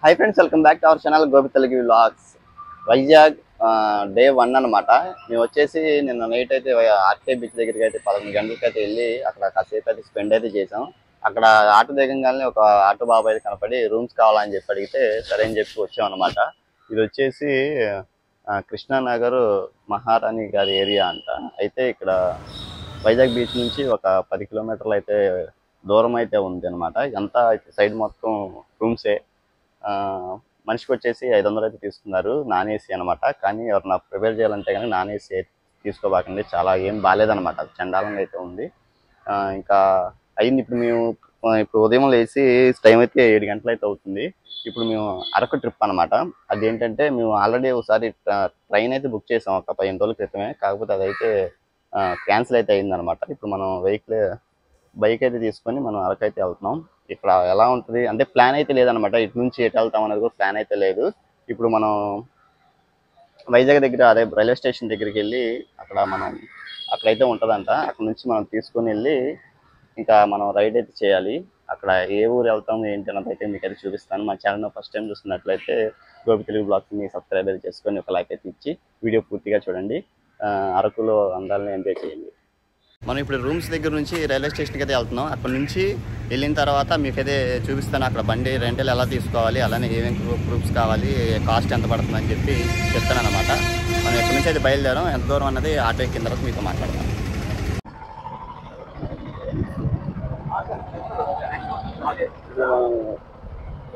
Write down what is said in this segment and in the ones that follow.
Hi friends, welcome back to our channel Gopi Telugu vlogs. Vizag day 1 అనమాట. మేము వచ్చేసి నిన్న నైట్ అయితే ఆర్కే బీచ్ దగ్గరికి అయితే 11 గంటలకి అయితే వెళ్ళి అక్కడ కాసేపు అయితే స్పెండ్ అయితే చేసాం. అక్కడ ఆటో దిగంగానే ఒక ఆటో బాబు అయితే కనపడి రూమ్స్ కావాలని చెప్పి అడిగితే సరే అని చెప్పి వచ్చాం అనమాట. ఇది వచ్చేసి కృష్ణానగర్ మహారాణి గారి ఏరియా అంట. అయితే ఇక్కడ వైజాగ్ బీచ్ నుంచి ఒక 10 కిలోమీటర్లు అయితే దూరం అయితే ఉంది అనమాట. ఇదంతా సైడ్ మొత్తం రూమ్సే. మనిషికి వచ్చేసి 500 అయితే తీసుకున్నారు, నాన్ ఏసీ అనమాట. కానీ ఎవరన్నా ప్రిపేర్ చేయాలంటే కానీ నాన్ ఏసీ తీసుకోబాకండి, చాలా ఏం బాగాలేదనమాట, చండాలంగా అయితే ఉంది. ఇంకా అయింది. ఇప్పుడు ఉదయం లేచి టైం అయితే 7 గంటలు అయితే అవుతుంది. ఇప్పుడు మేము అరకు ట్రిప్ అనమాట. అదేంటంటే మేము ఆల్రెడీ ఒకసారి ట్రైన్ అయితే బుక్ చేసాం ఒక 15 రోజుల క్రితమే. కాకపోతే అదైతే క్యాన్సిల్ అయితే అయిందనమాట. ఇప్పుడు మనం బైక్ అయితే తీసుకొని మనం అరకు అయితే వెళ్తున్నాం. ఇక్కడ ఎలా ఉంటుంది అంటే ప్లాన్ అయితే లేదనమాట. ఇటు నుంచి ఎటు వెళ్తాం అనేది కూడా ప్లాన్ అయితే లేదు. ఇప్పుడు మనం వైజాగ్ దగ్గర అదే రైల్వే స్టేషన్ దగ్గరికి వెళ్ళి అక్కడైతే ఉంటుందంట. అక్కడ నుంచి మనం తీసుకొని వెళ్ళి ఇంకా మనం రైడ్ అయితే చేయాలి. అక్కడ ఏ ఊరు వెళ్తాం ఏంటి అన్నది అయితే మీకు అయితే చూపిస్తాను. మా ఛానల్ ఫస్ట్ టైం చూస్తున్నట్లయితే గోపి తెలుగు బ్లాగ్స్ని సబ్స్క్రైబ్ అయితే చేసుకొని ఒక లైక్ అయితే ఇచ్చి వీడియో పూర్తిగా చూడండి. అరకులో అందాలని ఎంజాయ్ చేయండి. మనం ఇప్పుడు రూమ్స్ దగ్గర నుంచి రైల్వే స్టేషన్కి అయితే వెళ్తున్నాం. అక్కడ నుంచి వెళ్ళిన తర్వాత మీకైతే చూపిస్తాను అక్కడ బండి రెంటల్ ఎలా తీసుకోవాలి, అలానే ఏమేమి ప్రూఫ్స్ కావాలి, కాస్ట్ ఎంత పడుతుందని చెప్పి చెప్తాను అనమాట. మనం ఎక్కడి నుంచి అయితే బయలుదేరాం, ఎంత దూరం అన్నది ఆటో ఎక్కిన తర్వాత మీతో మాట్లాడతాం.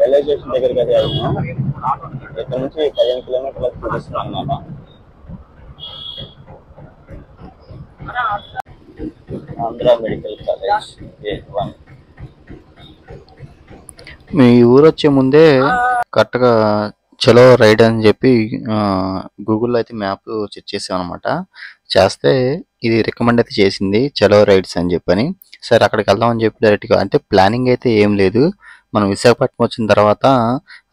రైల్వే స్టేషన్ దగ్గరికి అయితే వెళ్తున్నాం. ఇక్కడ నుంచి 15 కిలోమీటర్లకు చూపిస్తున్నాం అనమాట. Andhra medical college gate 1. మీ ఊరు వచ్చే ముందే కరెక్ట్గా చలో రైడ్ అని చెప్పి గూగుల్లో అయితే మ్యాప్ చెక్ చేసాం అనమాట. చేస్తే ఇది రికమెండ్ అయితే చేసింది చలో రైడ్స్ అని చెప్పని. సరే అక్కడికి వెళ్దామని చెప్పి డైరెక్ట్గా, అంటే ప్లానింగ్ అయితే ఏం లేదు. మనం విశాఖపట్నం వచ్చిన తర్వాత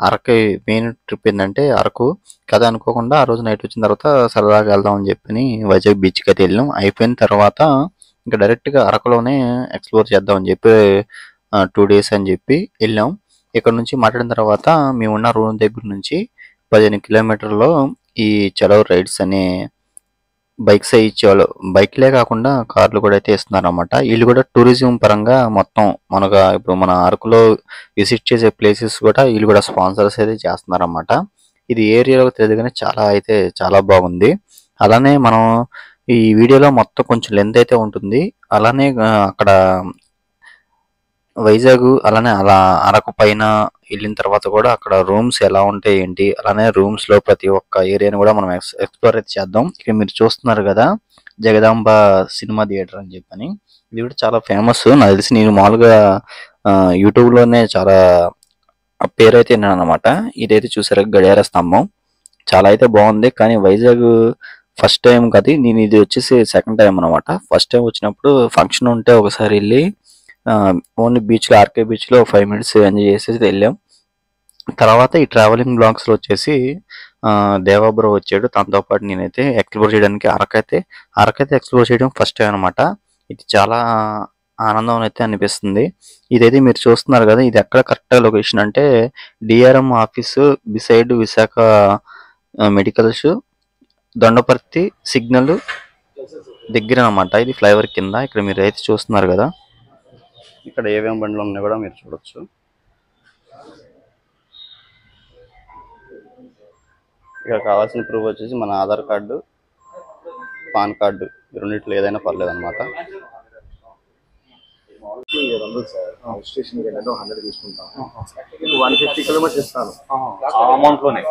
అరకు మెయిన్ ట్రిప్ ఏంటంటే అరకు కదా అనుకోకుండా ఆ రోజు నైట్ వచ్చిన తర్వాత సరదాగా వెళ్దామని చెప్పని వైజాగ్ బీచ్కి అయితే వెళ్ళాం. అయిపోయిన తర్వాత ఇంకా డైరెక్ట్గా అరకులోనే ఎక్స్ప్లోర్ చేద్దామని చెప్పి 2 days అని చెప్పి వెళ్ళాం. ఇక్కడ నుంచి మాట్లాడిన తర్వాత మేమున్న రూమ్ దగ్గర నుంచి 15 కిలోమీటర్లో ఈ చలో రైడ్స్ అనే బైక్స్ ఇచ్చేవాళ్ళు. బైక్లే కాకుండా కార్లు కూడా అయితే ఇస్తున్నారు అనమాట. వీళ్ళు కూడా టూరిజం పరంగా మొత్తం ఇప్పుడు మన అరకులో విజిట్ చేసే ప్లేసెస్ కూడా వీళ్ళు కూడా స్పాన్సర్స్ అయితే చేస్తున్నారు అనమాట. ఇది ఏరియాలో తెలియదు కానీ చాలా బాగుంది. అలానే మనం ఈ వీడియోలో మొత్తం కొంచెం లెంత్ అయితే ఉంటుంది. అలానే అక్కడ వైజాగ్ అలానే అలా అరకు పైన వెళ్ళిన తర్వాత కూడా అక్కడ రూమ్స్ ఎలా ఉంటాయి ఏంటి, అలానే రూమ్స్ లో ప్రతి ఒక్క ఏరియాని కూడా మనం ఎక్స్ప్లోర్ అయితే చేద్దాం. ఇక్కడ మీరు చూస్తున్నారు కదా జగదాంబ సినిమా థియేటర్ అని చెప్పని, ఇది కూడా చాలా ఫేమస్. నాకు తెలిసి నేను మామూలుగా యూట్యూబ్ లోనే చాలా పేరు అయితే విన్నాను అనమాట. ఇదైతే చూసారా గడియార స్తంభం, చాలా అయితే బాగుంది. కానీ వైజాగ్ ఫస్ట్ టైం కాదు, నేను ఇది వచ్చేసి సెకండ్ టైం అనమాట. ఫస్ట్ టైం వచ్చినప్పుడు ఫంక్షన్ ఉంటే ఒకసారి వెళ్ళి ఓన్లీ బీచ్లో ఆర్కే బీచ్లో 5 minutes ఎంజాయ్ చేసేసి వెళ్ళాం. తర్వాత ఈ ట్రావెలింగ్ బ్లాగ్స్లో వచ్చేసి దేవాబ్రో వచ్చాడు, తనతో పాటు నేనైతే ఎక్స్ప్లోర్ చేయడానికి అరకైతే ఎక్స్ప్లోర్ చేయడం ఫస్ట్ టైం అనమాట. ఇది చాలా ఆనందం అయితే అనిపిస్తుంది. ఇదైతే మీరు చూస్తున్నారు కదా, ఇది ఎక్కడ కరెక్ట్గా లొకేషన్ అంటే DRM office beside Visakha medicals Dondaparthy signal దగ్గర అనమాట. ఇది ఫ్లైఓవర్ కింద. ఇక్కడ మీరు అయితే చూస్తున్నారు కదా, ఇక్కడ ఏమేమి బండ్లు ఉన్నాయి కూడా మీరు చూడొచ్చు. ఇక్కడ కావాల్సిన ప్రూఫ్ వచ్చేసి మన ఆధార్ కార్డు, పాన్ కార్డు, రెండిట్లో ఏదైనా పర్లేదు అనమాట. స్టేషన్ 100 తీసుకుంటాం, 150 kilometers ఇస్తాను. అమౌంట్ లోనే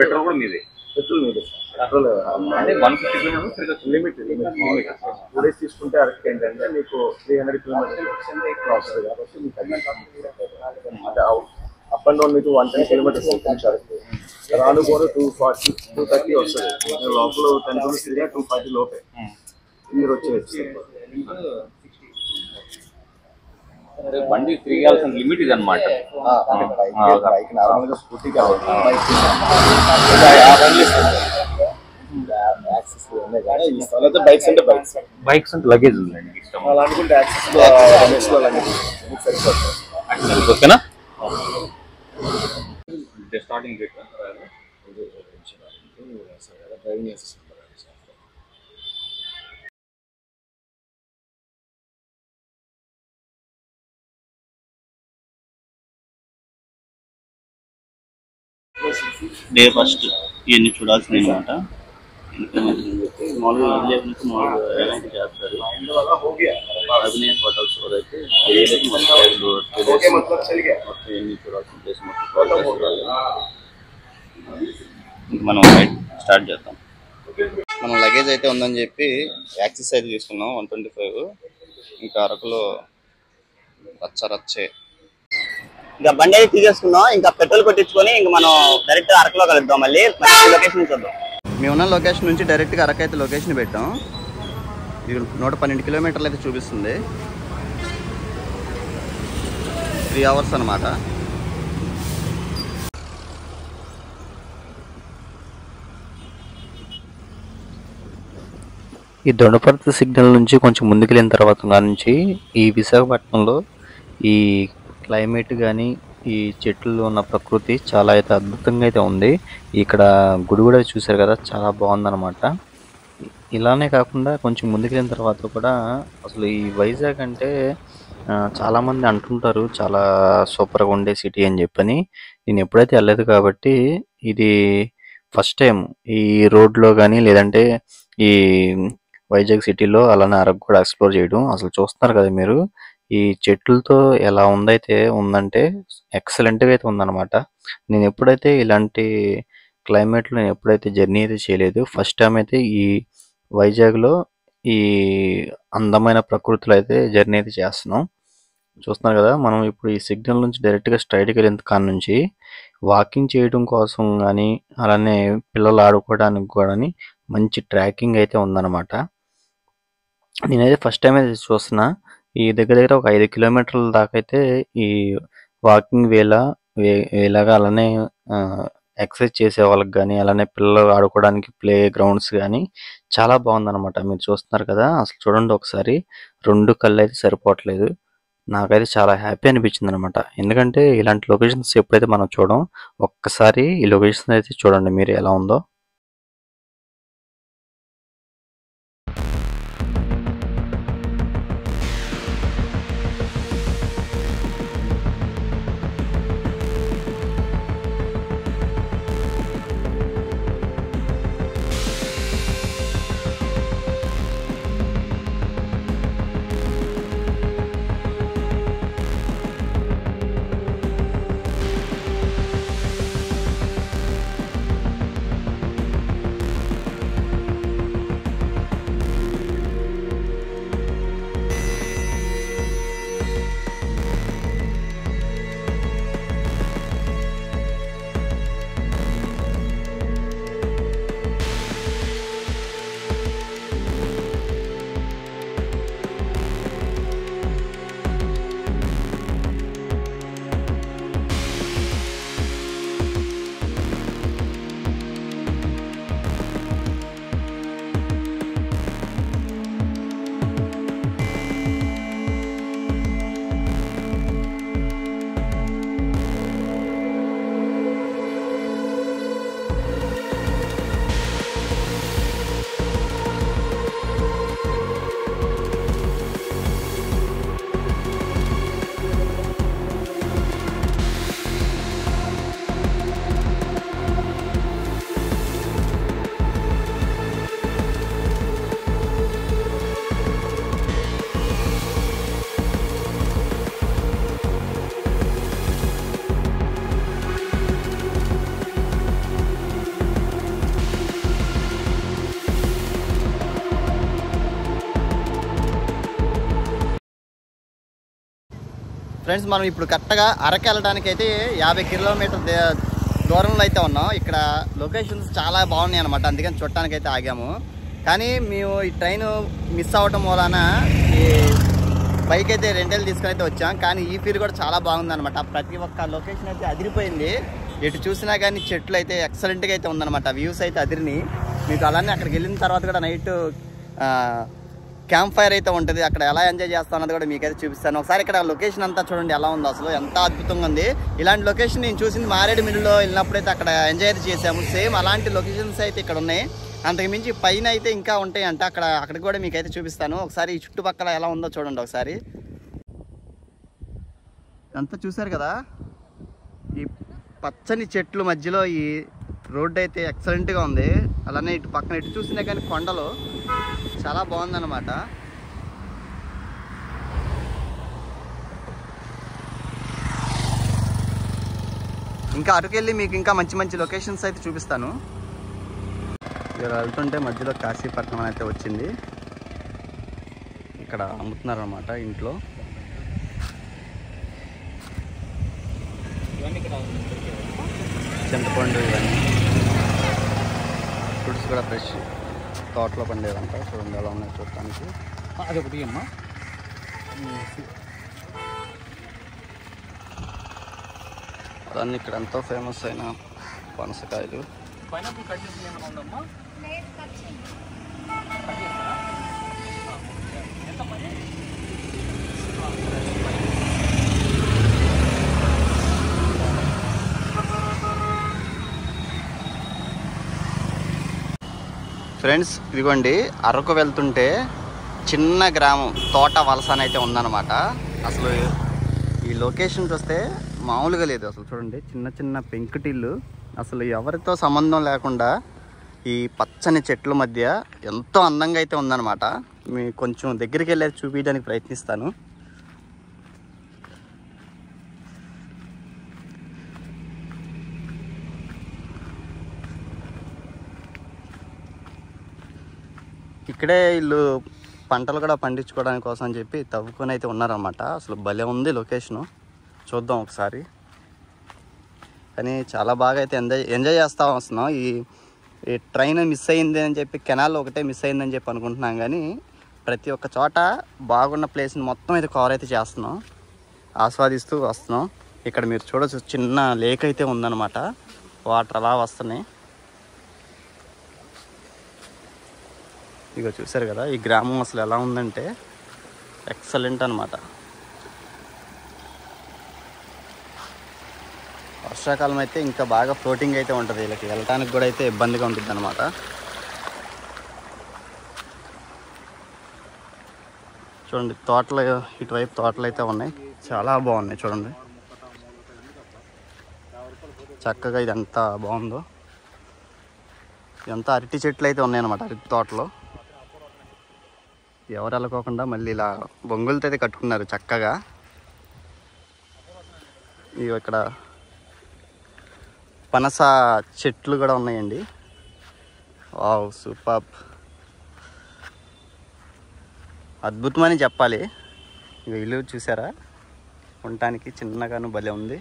పెట్రోల్ కూడా మీదే. పెట్రోల్ అంటే 150 kilometers లిమిట్. 2 days తీసుకుంటే అరకు ఏంటంటే మీకు 300 kilometers వస్తుంది కాబట్టి మీకు అంటే అప్ అండ్ డౌన్ మీకు 110 kilometers అరకు. రాను కూడా 240, 230 వస్తుంది. లోపల 10 kilometers 240 లోపే మీరు వచ్చేసి బండి తిరిగాల్సిన లిమిట్ ఇది అనమాట. బైక్ నార్మల్ గా స్కూటీ కావాలి, బైక్స్ అంటే బైక్స్ అంటే లగేజ్ ఉందండి ఇష్టం అలా అనుకుంటే యాక్సెస్ లో లగేజ్ సరిపోతుంది. ఓకేనా? Starting rate driving licence day first ఇవన్నీ చూడాల్సింది అనమాట. మామూలుగా చేస్తారు అభినయ హోటల్స్ అయితే ఎన్ని చూడాల్సిన ప్లేస్ మనం స్టార్ట్ చేద్దాం. మనం లగేజ్ అయితే ఉందని చెప్పి యాక్సెస్ అయితే తీసుకున్నాం 125. ఇంకా అరకులో రచ్చే ఇంకా బండి అయితే తీసేసుకున్నాం. ఇంకా పెట్రోల్ కొట్టించుకొని ఇంకా మనం డైరెక్ట్ అరకులో కలుద్దాం. మళ్ళీ లొకేషన్ చూద్దాం. మేము ఉన్న లొకేషన్ నుంచి డైరెక్ట్గా అరకు అయితే లొకేషన్ పెట్టాం. ఇది 112 కిలోమీటర్లు అయితే చూపిస్తుంది. 3 అవర్స్ అనమాట. ఈ దొండపర్తి సిగ్నల్ నుంచి కొంచెం ముందుకెళ్ళిన తర్వాత నుంచి ఈ విశాఖపట్నంలో ఈ క్లైమేట్ కానీ ఈ చెట్లు ఉన్న ప్రకృతి చాలా అయితే అద్భుతంగా అయితే ఉంది. ఇక్కడ గుడి కూడా చూసారు కదా, చాలా బాగుందన్నమాట. ఇలానే కాకుండా కొంచెం ముందుకెళ్ళిన తర్వాత కూడా అసలు ఈ వైజాగ్ అంటే చాలామంది అంటుంటారు చాలా సూపర్గా ఉండే సిటీ అని చెప్పని. నేను ఎప్పుడైతే వెళ్ళలేదు కాబట్టి ఇది ఫస్ట్ టైం ఈ రోడ్లో కానీ లేదంటే ఈ వైజాగ్ సిటీలో అలానే అరకు కూడా ఎక్స్ప్లోర్ చేయడం. అసలు చూస్తున్నారు కదా మీరు, ఈ చెట్లతో ఎలా ఉందంటే ఎక్సలెంట్గా అయితే ఉందన్నమాట. నేను ఎప్పుడైతే ఇలాంటి క్లైమేట్లో నేను ఎప్పుడైతే జర్నీ అయితే చేయలేదు, ఫస్ట్ టైం అయితే ఈ వైజాగ్లో ఈ అందమైన ప్రకృతిలో అయితే జర్నీ అయితే చేస్తున్నాం. చూస్తున్నారు కదా, మనం ఇప్పుడు ఈ సిగ్నల్ నుంచి డైరెక్ట్గా స్ట్రైట్కి వెళ్ళిన కాడ నుంచి వాకింగ్ చేయడం కోసం కానీ అలానే పిల్లలు ఆడుకోవడానికి కూడా మంచి ట్రాకింగ్ అయితే ఉందన్నమాట. నేనైతే ఫస్ట్ టైం అయితే చూస్తున్నా. ఈ దగ్గర ఒక 5 కిలోమీటర్ల దాకా అయితే ఈ వాకింగ్ వేలాగా అలానే ఎక్సర్సైజ్ చేసే వాళ్ళకి కానీ అలానే పిల్లలు ఆడుకోవడానికి ప్లే గ్రౌండ్స్ కానీ చాలా బాగుందన్నమాట. మీరు చూస్తున్నారు కదా, అసలు చూడండి ఒకసారి, 2 కళ్ళు అయితే సరిపోవట్లేదు. నాకైతే చాలా హ్యాపీ అనిపించింది అనమాట. ఎందుకంటే ఇలాంటి లొకేషన్స్ ఎప్పుడైతే మనం చూడం, ఒక్కసారి ఈ లొకేషన్ అయితే చూడండి మీరు ఎలా ఉందో. ఫ్రెండ్స్, మనం ఇప్పుడు కరెక్ట్గా అరకు వెళ్ళడానికి అయితే 50 కిలోమీటర్ దూరంలో అయితే ఉన్నాం. ఇక్కడ లొకేషన్స్ చాలా బాగున్నాయి అనమాట, అందుకని చూడటానికి అయితే ఆగాము. కానీ మేము ఈ ట్రైన్ మిస్ అవ్వటం వలన ఈ బైక్ అయితే రెంటల్ తీసుకొని అయితే వచ్చాం. కానీ ఈ ఫీల్ కూడా చాలా బాగుందన్నమాట. ప్రతి ఒక్క లొకేషన్ అయితే అదిరిపోయింది. ఎటు చూసినా కానీ చెట్లు అయితే ఎక్సలెంట్గా అయితే ఉందన్నమాట. వ్యూస్ అయితే అదిరిని. మీకు అలానే అక్కడికి వెళ్ళిన తర్వాత కూడా నైట్ క్యాంప్ ఫైర్ అయితే ఉంటుంది. అక్కడ ఎలా ఎంజాయ్ చేస్తాం అన్నది కూడా మీకైతే చూపిస్తాను. ఒకసారి ఇక్కడ లొకేషన్ అంతా చూడండి ఎలా ఉందో, అసలు ఎంత అద్భుతంగా ఉంది. ఇలాంటి లొకేషన్ నేను చూసింది మారేడుమిల్లిలో వెళ్ళినప్పుడైతే అక్కడ ఎంజాయ్ అయితే చేసాము. సేమ్ అలాంటి లొకేషన్స్ అయితే ఇక్కడ ఉన్నాయి. అంతకుమించి పైన అయితే ఇంకా ఉంటాయి అంట. అక్కడికి కూడా మీకైతే చూపిస్తాను. ఒకసారి ఈ చుట్టుపక్కల ఎలా ఉందో చూడండి ఒకసారి. అంతా చూసారు కదా, ఈ పచ్చని చెట్లు మధ్యలో ఈ రోడ్డు అయితే ఎక్సలెంట్గా ఉంది. అలానే ఇటు పక్కన ఇటు చూసినా కానీ కొండలు చాలా బాగుందన్నమాట. ఇంకా అటుకెళ్ళి మీకు ఇంకా మంచి మంచి లొకేషన్స్ అయితే చూపిస్తాను. ఇక్కడ వెళ్తుంటే మధ్యలో కాశీపట్నం అయితే వచ్చింది. ఇక్కడ అమ్ముతున్నారు అన్నమాట ఇంట్లో. చింతపండు ఇవన్నీ ఫ్రూట్స్ కూడా ఫ్రెష్ తోటలో పండేదంట. చూడండి ఎలా ఉన్నాయి చూడటానికి. అదొకటి అమ్మా. అన్నీ ఇక్కడ ఎంతో ఫేమస్ అయిన పనసకాయలు. పైనాపిల్ కట్ చేసి ఏమైనా ఉందమ్మా? ఫ్రెండ్స్ ఇదిగోండి, అరకు వెళ్తుంటే చిన్న గ్రామం తోట వలస అని అయితే ఉందన్నమాట. అసలు ఈ లొకేషన్ చూస్తే మామూలుగా లేదు. అసలు చూడండి, చిన్న చిన్న పెంకుటిల్లు, అసలు ఎవరితో సంబంధం లేకుండా ఈ పచ్చని చెట్ల మధ్య ఎంతో అందంగా అయితే ఉందన్నమాట. మీకు కొంచెం దగ్గరికి వెళ్ళి చూపించడానికి ప్రయత్నిస్తాను. ఇక్కడే వీళ్ళు పంటలు కూడా పండించుకోవడానికి కోసం అని చెప్పి తవ్వుకొని అయితే ఉన్నారన్నమాట. అసలు భలే ఉంది లొకేషను. చూద్దాం ఒకసారి. కానీ చాలా బాగా అయితే ఎంజాయ్ చేస్తూ వస్తున్నాం. ఈ ట్రైన్ మిస్ అయింది అని చెప్పి, కెనాల్ ఒకటే మిస్ అయిందని చెప్పి అనుకుంటున్నాం. కానీ ప్రతి ఒక్క చోట బాగున్న ప్లేస్ని మొత్తం అయితే కవర్ అయితే చేస్తున్నాం, ఆస్వాదిస్తూ వస్తున్నాం. ఇక్కడ మీరు చూడొచ్చు, చిన్న లేక్ అయితే ఉందన్నమాట. వాటర్ అలా వస్తున్నాయి. ఇక చూసారు కదా, ఈ గ్రామం అసలు ఎలా ఉందంటే ఎక్సలెంట్ అనమాట. వర్షాకాలం అయితే ఇంకా బాగా ఫ్లోటింగ్ అయితే ఉంటుంది. వీళ్ళకి వెళ్ళటానికి కూడా అయితే ఇబ్బందిగా ఉంటుంది అనమాట. చూడండి, తోటలు ఇటువైపు తోటలు అయితే ఉన్నాయి, చాలా బాగున్నాయి. చూడండి చక్కగా ఇది ఎంత బాగుందో. ఇదంతా అరటి చెట్లు అయితే ఉన్నాయన్నమాట. అరటి తోటలో ఎవరు వెళ్ళకోకుండా మళ్ళీ ఇలా బొంగులతో అయితే కట్టుకున్నారు చక్కగా. ఇవి ఇక్కడ పనస చెట్లు కూడా ఉన్నాయండి. వావ్, సూపర్, అద్భుతమని చెప్పాలి. ఇక ఇల్లు చూసారా, ఉండటానికి చిన్నగాను భలే ఉంది.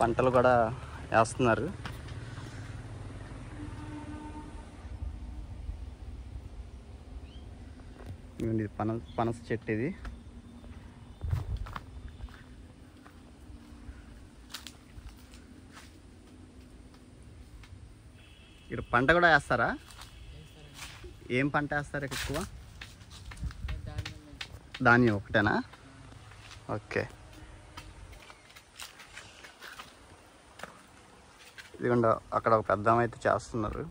పంటలు కూడా వేస్తున్నారు. ఇది పనస చెట్టు. ఇది ఇక్కడ పంట కూడా వేస్తారా? ఏం పంట వేస్తారు ఎక్కువ? ధాన్యం ఒకటేనా? ఓకే. ఇదిగోండి, అక్కడ ఒక పెద్ద అయితే చేస్తున్నారు.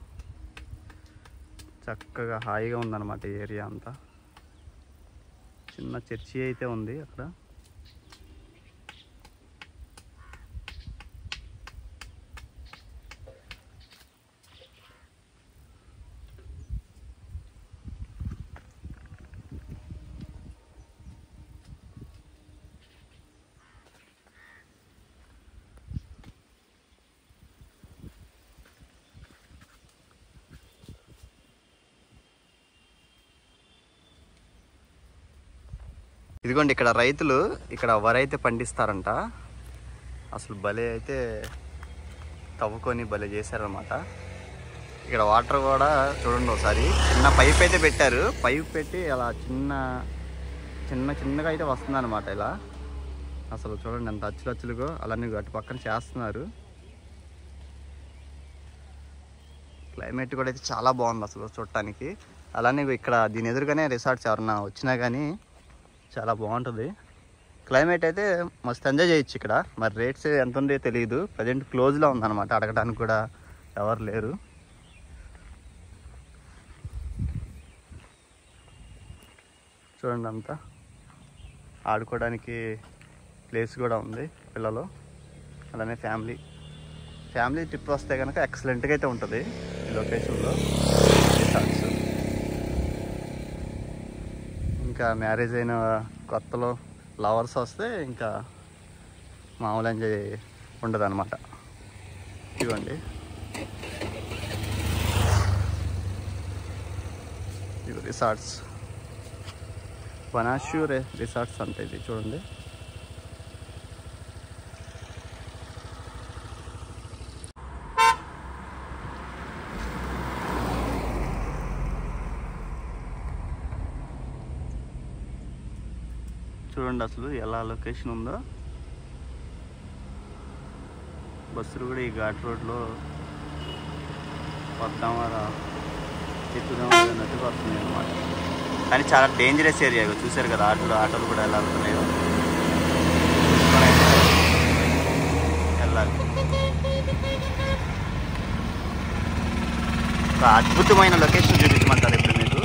చక్కగా హాయిగా ఉందన్నమాట ఈ ఏరియా అంతా. చిన్న చర్చి అయితే ఉంది అక్కడ. ఇదిగోండి, ఇక్కడ రైతులు ఇక్కడ వరి అయితే పండిస్తారంట. అసలు భలే అయితే తవ్వుకొని భలే చేశారనమాట. ఇక్కడ వాటర్ కూడా చూడండి ఒకసారి, చిన్న పైప్ అయితే పెట్టారు. పైప్ పెట్టి అలా చిన్నగా అయితే వస్తుంది అనమాట. ఇలా అసలు చూడండి ఎంత అచ్చులచ్చులుగో అలానే అటు పక్కన చేస్తున్నారు. క్లైమేట్ కూడా అయితే చాలా బాగుంది అసలు చూడటానికి. అలానే ఇక్కడ దీని ఎదురుగానే రిసార్ట్స్ ఎవరన్నా వచ్చినా కానీ చాలా బాగుంటుంది. క్లైమేట్ అయితే మస్తు ఎంజాయ్ చేయొచ్చు ఇక్కడ. మరి రేట్స్ ఎంత ఉందో తెలియదు. ప్రజెంట్ క్లోజ్లో ఉందన్నమాట, అడగడానికి కూడా ఎవరు లేరు. చూడండి అంతా ఆడుకోవడానికి ప్లేస్ కూడా ఉంది పిల్లలు. అలానే ఫ్యామిలీ ట్రిప్ వస్తే కనుక ఎక్సలెంట్గా అయితే ఉంటుంది ఈ లొకేషన్లో రిసార్ట్స్. ఇంకా మ్యారేజ్ అయిన కొత్తలో లవర్స్ వస్తే ఇంకా మామూలు ఎంజాయ్ ఉండదు అనమాట. ఇవ్వండి ఇవి రిసార్ట్స్, బనాష్యూ రిసార్ట్స్ అంటే ఇది చూడండి. చూడండి అసలు ఎలా లొకేషన్ ఉందో. బస్సులు కూడా ఈ ఘాట్ రోడ్లో వద్దామా ఎక్కుదామా అన్నట్టుగా వస్తున్నాయి అన్నమాట. కానీ చాలా డేంజరస్ ఏరియా చూసారు కదా, ఆటోలు కూడా ఎలా వెళ్తున్నాయో. వెళ్ళాలి. ఒక అద్భుతమైన లొకేషన్ చూపించమంటారు ఇప్పుడు మీకు.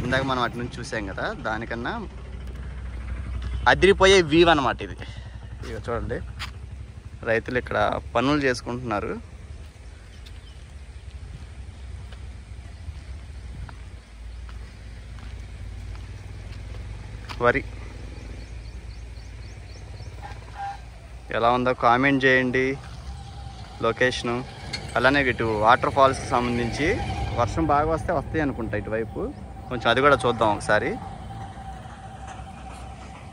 ఇందాక మనం అటు నుంచి చూసాం కదా, దానికన్నా అదిరిపోయే వ్యూ అన్నమాట ఇది. ఇక చూడండి రైతులు ఇక్కడ పనులు చేసుకుంటున్నారు. వరి ఎలా ఉందో కామెంట్ చేయండి లొకేషను. అలానే ఇటు వాటర్ ఫాల్స్కి సంబంధించి వర్షం బాగా వస్తాయి అనుకుంటా ఇటువైపు. కొంచెం అది కూడా చూద్దాం ఒకసారి.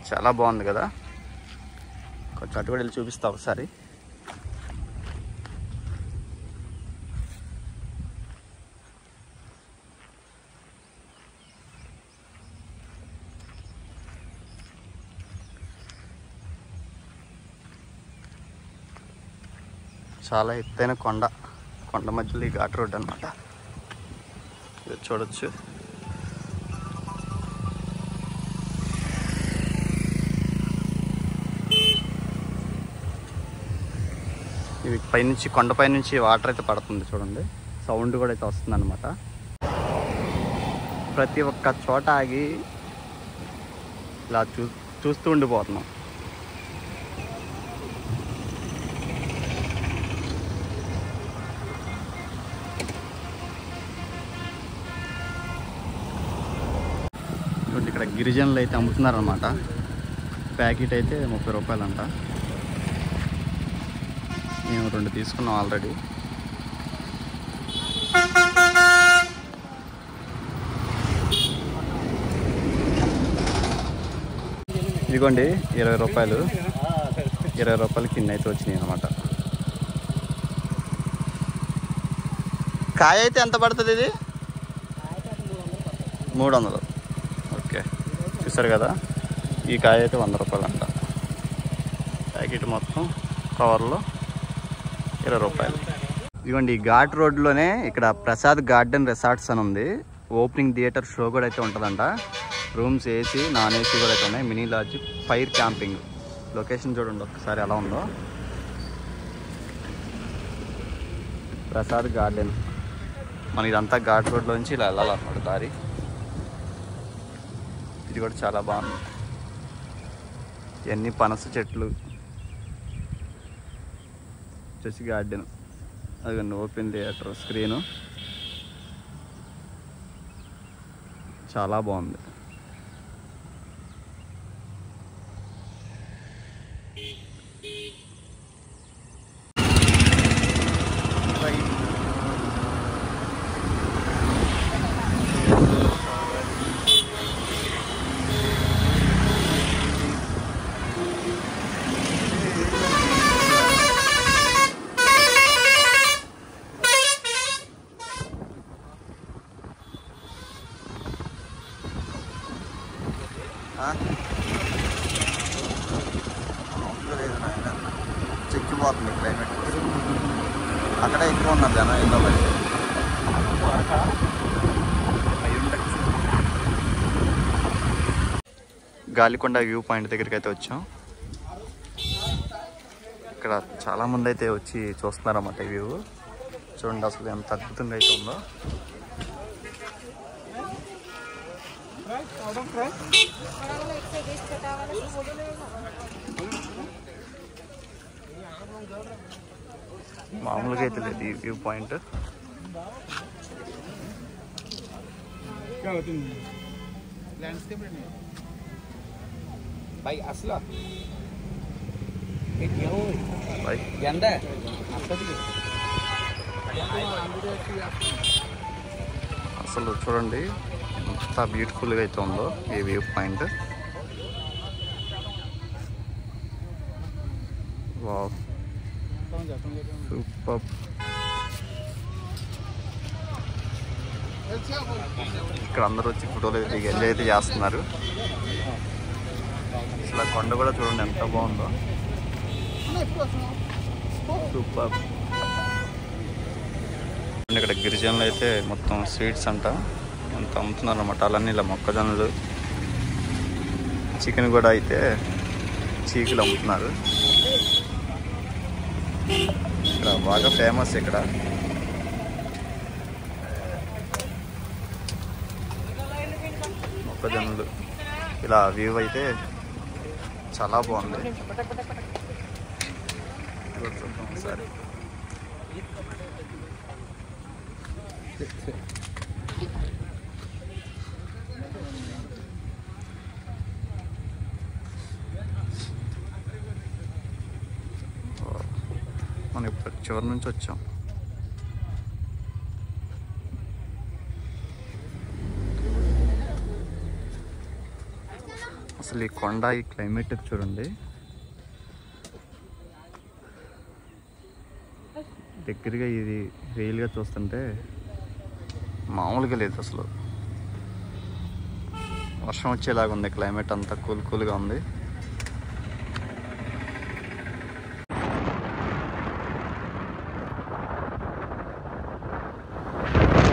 చాలా బాగుంది కదా, కొంచెం అటు కూడా వెళ్ళి చూపిస్తా ఒకసారి. చాలా ఎత్తైన కొండ మధ్యలో ఈ ఘాట్ రోడ్ అనమాట. చూడొచ్చు. ఇవి పైనుంచి కొండపై నుంచి వాటర్ అయితే పడుతుంది చూడండి. సౌండ్ కూడా అయితే వస్తుంది అనమాట. ప్రతి ఒక్క చోట ఆగి ఇలా చూస్తూ ఉండిపోతున్నాం. ఇక్కడ గిరిజనులు అయితే అమ్ముతున్నారనమాట. ప్యాకెట్ అయితే 30 రూపాయలంట. మేము 2 తీసుకున్నాం ఆల్రెడీ. ఇదిగోండి 20 రూపాయలు. 20 రూపాయలకి ఇన్ని అయితే వచ్చినాయి అనమాట. కాయ అయితే ఎంత పడుతుంది ఇది? 300. ఓకే, చూసారు కదా, ఈ కాయ అయితే 100 రూపాయలంట. ప్యాకెట్ మొత్తం కవర్లో 20 రూపాయలు. ఇదిగోండి ఈ ఘాట్ రోడ్లోనే ఇక్కడ ప్రసాద్ గార్డెన్ రిసార్ట్స్ అని ఉంది. ఓపెనింగ్ థియేటర్ షో కూడా అయితే ఉంటుందంట. రూమ్స్ ఏసీ నాన్ ఏసీ కూడా అయితే ఉన్నాయి. Mini lodge, fire camping. Location చూడండి ఒకసారి ఎలా ఉందో. ప్రసాద్ గార్డెన్. మన ఇదంతా ఘాట్ రోడ్లోంచి ఇలా వెళ్ళాలన్నమాట దారి. ఇది కూడా చాలా బాగుంది. ఇవన్నీ పనస చెట్లు, వచ్చేసి గార్డెన్. అదిగోండి ఓపెన్ థియేటర్ స్క్రీను. చాలా బాగుంది. మారిపోతుంది క్లైమేట్. అక్కడే ఎక్కువ ఉన్నారు జనం ఏందో మరి. గాలికొండ వ్యూ పాయింట్ దగ్గరికి అయితే వచ్చాం. ఇక్కడ చాలా మంది అయితే వచ్చి చూస్తున్నారన్నమాట వ్యూ. చూడండి అసలు ఎంత అద్భుతంగా అయితే ఉందో. మామూలుగా అయితే లేదు ఈ వ్యూ పాయింట్. అసలు చూడండి ఎంత బ్యూటిఫుల్గా అయితే ఉందో ఈ వ్యూ పాయింట్. Wow super. ఇక్కడ అందరూ వచ్చి ఫోటోలు దిగి ఎంజాయ్ అయితే చేస్తున్నారు. అసలు కొండ కూడా చూడండి ఎంత బాగుందో. సూపర్. ఇక్కడ గిరిజనులు అయితే మొత్తం స్వీట్స్ అంట ఎంత అమ్ముతున్నారు అన్నమాట. అలానే ఇలా మొక్కజొన్నలు, చికెన్ కూడా అయితే చీకులు అమ్ముతున్నారు. ఇక్కడ బాగా ఫేమస్ ఇక్కడ. మొక్కజొన్నలు ఇలా వ్యూ అయితే చాలా బాగుంది. ఒకసారి మనం ఇప్పుడు చివరి నుంచి వచ్చాం. అసలు ఈ కొండ ఈ క్లైమేట్ చూడండి. దగ్గరగా ఇది రియల్గా చూస్తుంటే మామూలుగా లేదు. అసలు వర్షం వచ్చేలాగా ఉంది క్లైమేట్, అంతా కూల్ కూల్గా ఉంది.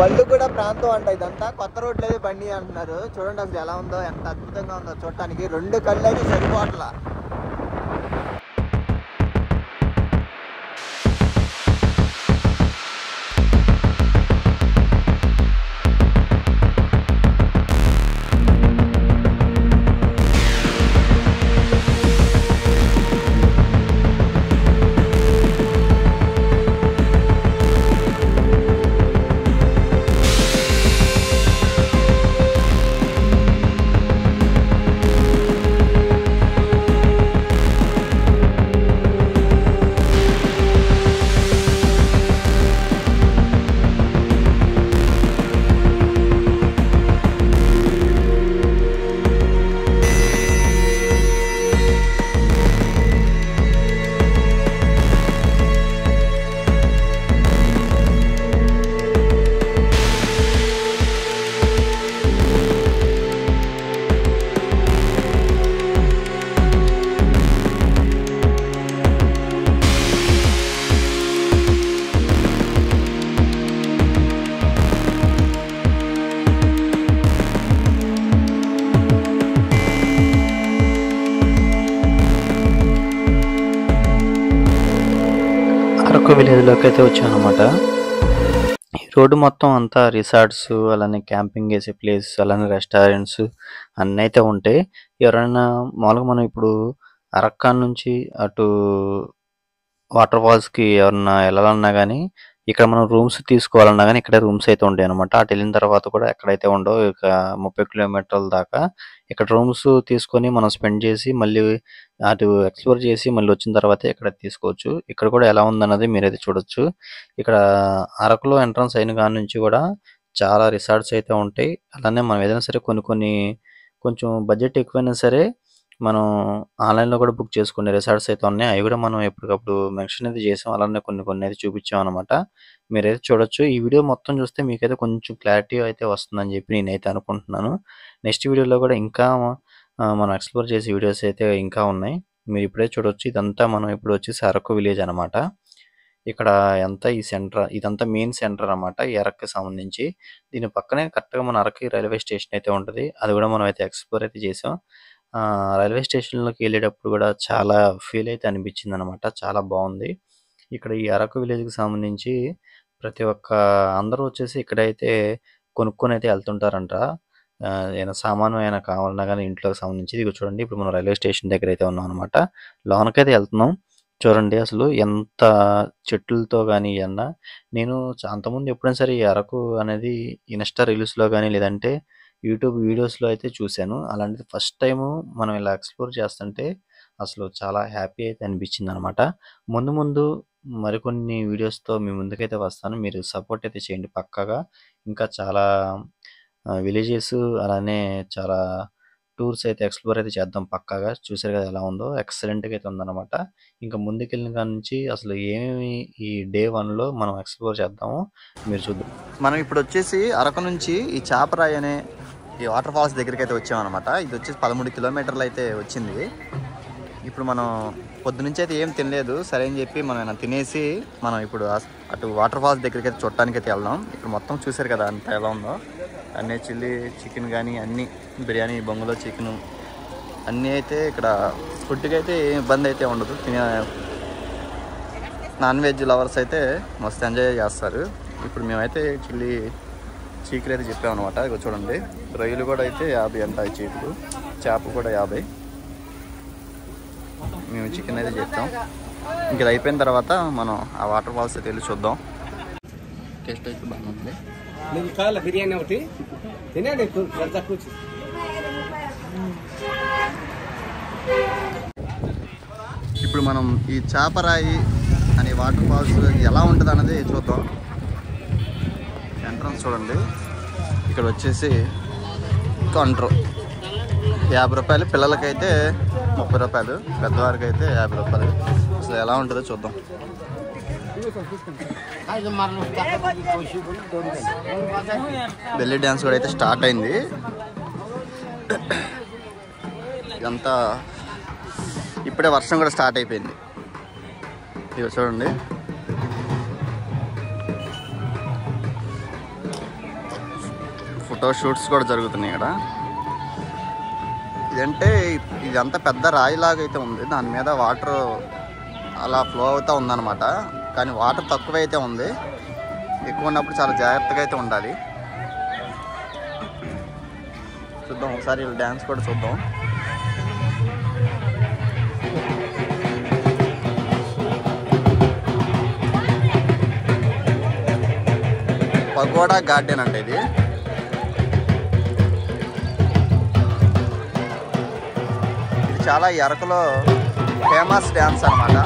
బళ్ళు కూడా ప్రాంతం అంట ఇదంతా. కొత్త రోడ్లు అయితే బండి అంటున్నారు. చూడండి అసలు ఎలా ఉందో, ఎంత అద్భుతంగా ఉందో చూడటానికి. 2 కళ్ళు అయితే సరిపోట్లా. అరకు విలేజ్లోకి అయితే వచ్చాను అనమాట. ఈ రోడ్డు మొత్తం అంతా రిసార్ట్స్, అలానే క్యాంపింగ్ చేసే ప్లేస్, అలానే రెస్టారెంట్స్ అన్నీ అయితే ఉంటాయి. ఎవరైనా మామూలుగా మనం ఇప్పుడు అరక్కాన్ నుంచి అటు వాటర్ ఫాల్స్కి ఎవరన్నా వెళ్ళాలన్నా కానీ ఇక్కడ మనం రూమ్స్ తీసుకోవాలన్నా కానీ ఇక్కడ రూమ్స్ అయితే ఉంటాయి అనమాట. అటు వెళ్ళిన తర్వాత కూడా ఎక్కడైతే ఉండవు, ఇక 30 కిలోమీటర్ల దాకా ఇక్కడ రూమ్స్ తీసుకొని మనం స్పెండ్ చేసి మళ్ళీ అటు ఎక్స్ప్లోర్ చేసి మళ్ళీ వచ్చిన తర్వాత ఇక్కడ తీసుకోవచ్చు. ఇక్కడ కూడా ఎలా ఉందన్నది మీరైతే చూడొచ్చు. ఇక్కడ అరకులో ఎంట్రన్స్ అయిన కాడ నుంచి కూడా చాలా రిసార్ట్స్ అయితే ఉంటాయి. అలానే మనం ఏదైనా సరే కొన్ని కొంచెం బడ్జెట్ ఎక్కువైనా సరే మనం ఆన్లైన్లో కూడా బుక్ చేసుకునే రిసార్ట్స్ అయితే ఉన్నాయి. అవి కూడా మనం ఎప్పటికప్పుడు మెన్షన్ అయితే చేసాం. అలానే కొన్ని అయితే చూపించాం అనమాట. మీరైతే చూడొచ్చు. ఈ వీడియో మొత్తం చూస్తే మీకైతే కొంచెం క్లారిటీ అయితే వస్తుందని చెప్పి నేనైతే అనుకుంటున్నాను. నెక్స్ట్ వీడియోలో కూడా ఇంకా మనం ఎక్స్ప్లోర్ చేసే వీడియోస్ అయితే ఇంకా ఉన్నాయి. మీరు ఇప్పుడే చూడొచ్చు. ఇదంతా మనం ఇప్పుడు వచ్చేసి అరకు విలేజ్ అనమాట. ఇక్కడ ఇదంతా మెయిన్ సెంటర్ అనమాట ఈ అరకుకి సంబంధించి. దీని పక్కనే కరెక్ట్గా మన అరకు రైల్వే స్టేషన్ అయితే ఉంటుంది. అది కూడా మనం అయితే ఎక్స్ప్లోర్ అయితే చేసాం. రైల్వే స్టేషన్లోకి వెళ్ళేటప్పుడు కూడా చాలా ఫీల్ అయితే అనిపించింది అనమాట. చాలా బాగుంది. ఇక్కడ ఈ అరకు విలేజ్కి సంబంధించి ప్రతి ఒక్క అందరూ వచ్చేసి ఇక్కడైతే కొనుక్కొని అయితే వెళ్తుంటారంట. ఏమైనా సామాను అయినా కావాలన్నా కానీ ఇంట్లోకి సంబంధించి. ఇది చూడండి, ఇప్పుడు మనం రైల్వే స్టేషన్ దగ్గర అయితే ఉన్నాం అనమాట. లోనకైతే వెళ్తున్నాం. చూడండి అసలు ఎంత చెట్లతో కానీ ఇవన్నా. నేను అంతకుముందు ఎప్పుడైనా సరే ఈ అరకు అనేది ఇన్స్టా రీల్స్లో కానీ లేదంటే యూట్యూబ్ వీడియోస్లో అయితే చూశాను. అలాంటిది ఫస్ట్ టైము మనం ఇలా ఎక్స్ప్లోర్ చేస్తుంటే అసలు చాలా హ్యాపీ అయితే అనిపించింది అనమాట. ముందు ముందు మరికొన్ని వీడియోస్తో మీ ముందుకైతే వస్తాను. మీరు సపోర్ట్ అయితే చేయండి పక్కాగా. ఇంకా చాలా విలేజెస్ అలానే చాలా టూర్స్ అయితే ఎక్స్ప్లోర్ అయితే చేద్దాం పక్కాగా. చూసారు కదా ఎలా ఉందో, ఎక్సలెంట్గా అయితే ఉందన్నమాట. ఇంకా ముందుకెళ్ళిన కాడ నుంచి అసలు ఏమేమి ఈ డే 1లో మనం ఎక్స్ప్లోర్ చేద్దామో మీరు చూద్దాం. మనం ఇప్పుడు వచ్చేసి అరకు నుంచి ఈ చాపరాయి అనే ఈ వాటర్ ఫాల్స్ దగ్గరికి అయితే వచ్చామన్నమాట. ఇది వచ్చేసి 13 కిలోమీటర్లు అయితే వచ్చింది. ఇప్పుడు మనం పొద్దునుంచి అయితే ఏం తినలేదు. సరే అని చెప్పి మనం తినేసి మనం ఇప్పుడు అటు వాటర్ ఫాల్స్ దగ్గరికి అయితే చూడటానికి అయితే వెళ్దాం. ఇక్కడ మొత్తం చూసారు కదా అంత ఎలా ఉందో. అన్నీ చిల్లీ చికెన్ కానీ అన్నీ బిర్యానీ, బొంగులో చికెను అన్నీ అయితే ఇక్కడ ఫుడ్కి అయితే ఏం ఇబ్బంది అయితే ఉండదు. నాన్ వెజ్ లవర్స్ అయితే మస్తు ఎంజాయ్ చేస్తారు. ఇప్పుడు మేమైతే చిల్లీ చీకులు అయితే చెప్పామన్నమాట. ఇక చూడండి, రొయ్యలు కూడా అయితే 50 అంట చీకులు, చేప కూడా 50. మేము చికెన్ అయితే చెప్తాం. ఇంక ఇది అయిపోయిన తర్వాత మనం ఆ వాటర్ ఫాల్స్ అయితే వెళ్ళి చూద్దాం. టేస్ట్ అయితే బాగా ఉంది. బిర్యానీ ఒకటి తినండి. ఇప్పుడు మనం ఈ చాపరాయి అనే వాటర్ ఫాల్స్ ఎలా ఉంటుంది అన్నది చూద్దాం. ఎంట్రన్స్ చూడండి. ఇక్కడ వచ్చేసి కౌంటర్ 50 రూపాయలు, పిల్లలకైతే 30 రూపాయలు, పెద్దవారికి అయితే 50 రూపాయలు. అసలు ఎలా ఉంటుందో చూద్దాం. బెల్లీ డ్యాన్స్ కూడా అయితే స్టార్ట్ అయింది. ఇదంతా ఇప్పుడే వర్షం కూడా స్టార్ట్ అయిపోయింది. ఇక చూడండి, ఫోటో షూట్స్ కూడా జరుగుతున్నాయి ఇక్కడ. ఇదంటే ఇదంతా పెద్ద రాయిలాగా అయితే ఉంది. దాని మీద వాటర్ అలా ఫ్లో అవుతూ ఉందన్నమాట. కానీ వాటర్ తక్కువ అయితే ఉంది. ఎక్కువ ఉన్నప్పుడు చాలా జాగ్రత్తగా అయితే ఉండాలి. చూద్దాం ఒకసారి వీళ్ళు డ్యాన్స్ కూడా చూద్దాం. పగోడా గార్డెన్ అంటే ఇది. ఇది చాలా ఈ అరకులో ఫేమస్ డ్యాన్స్ అన్నమాట.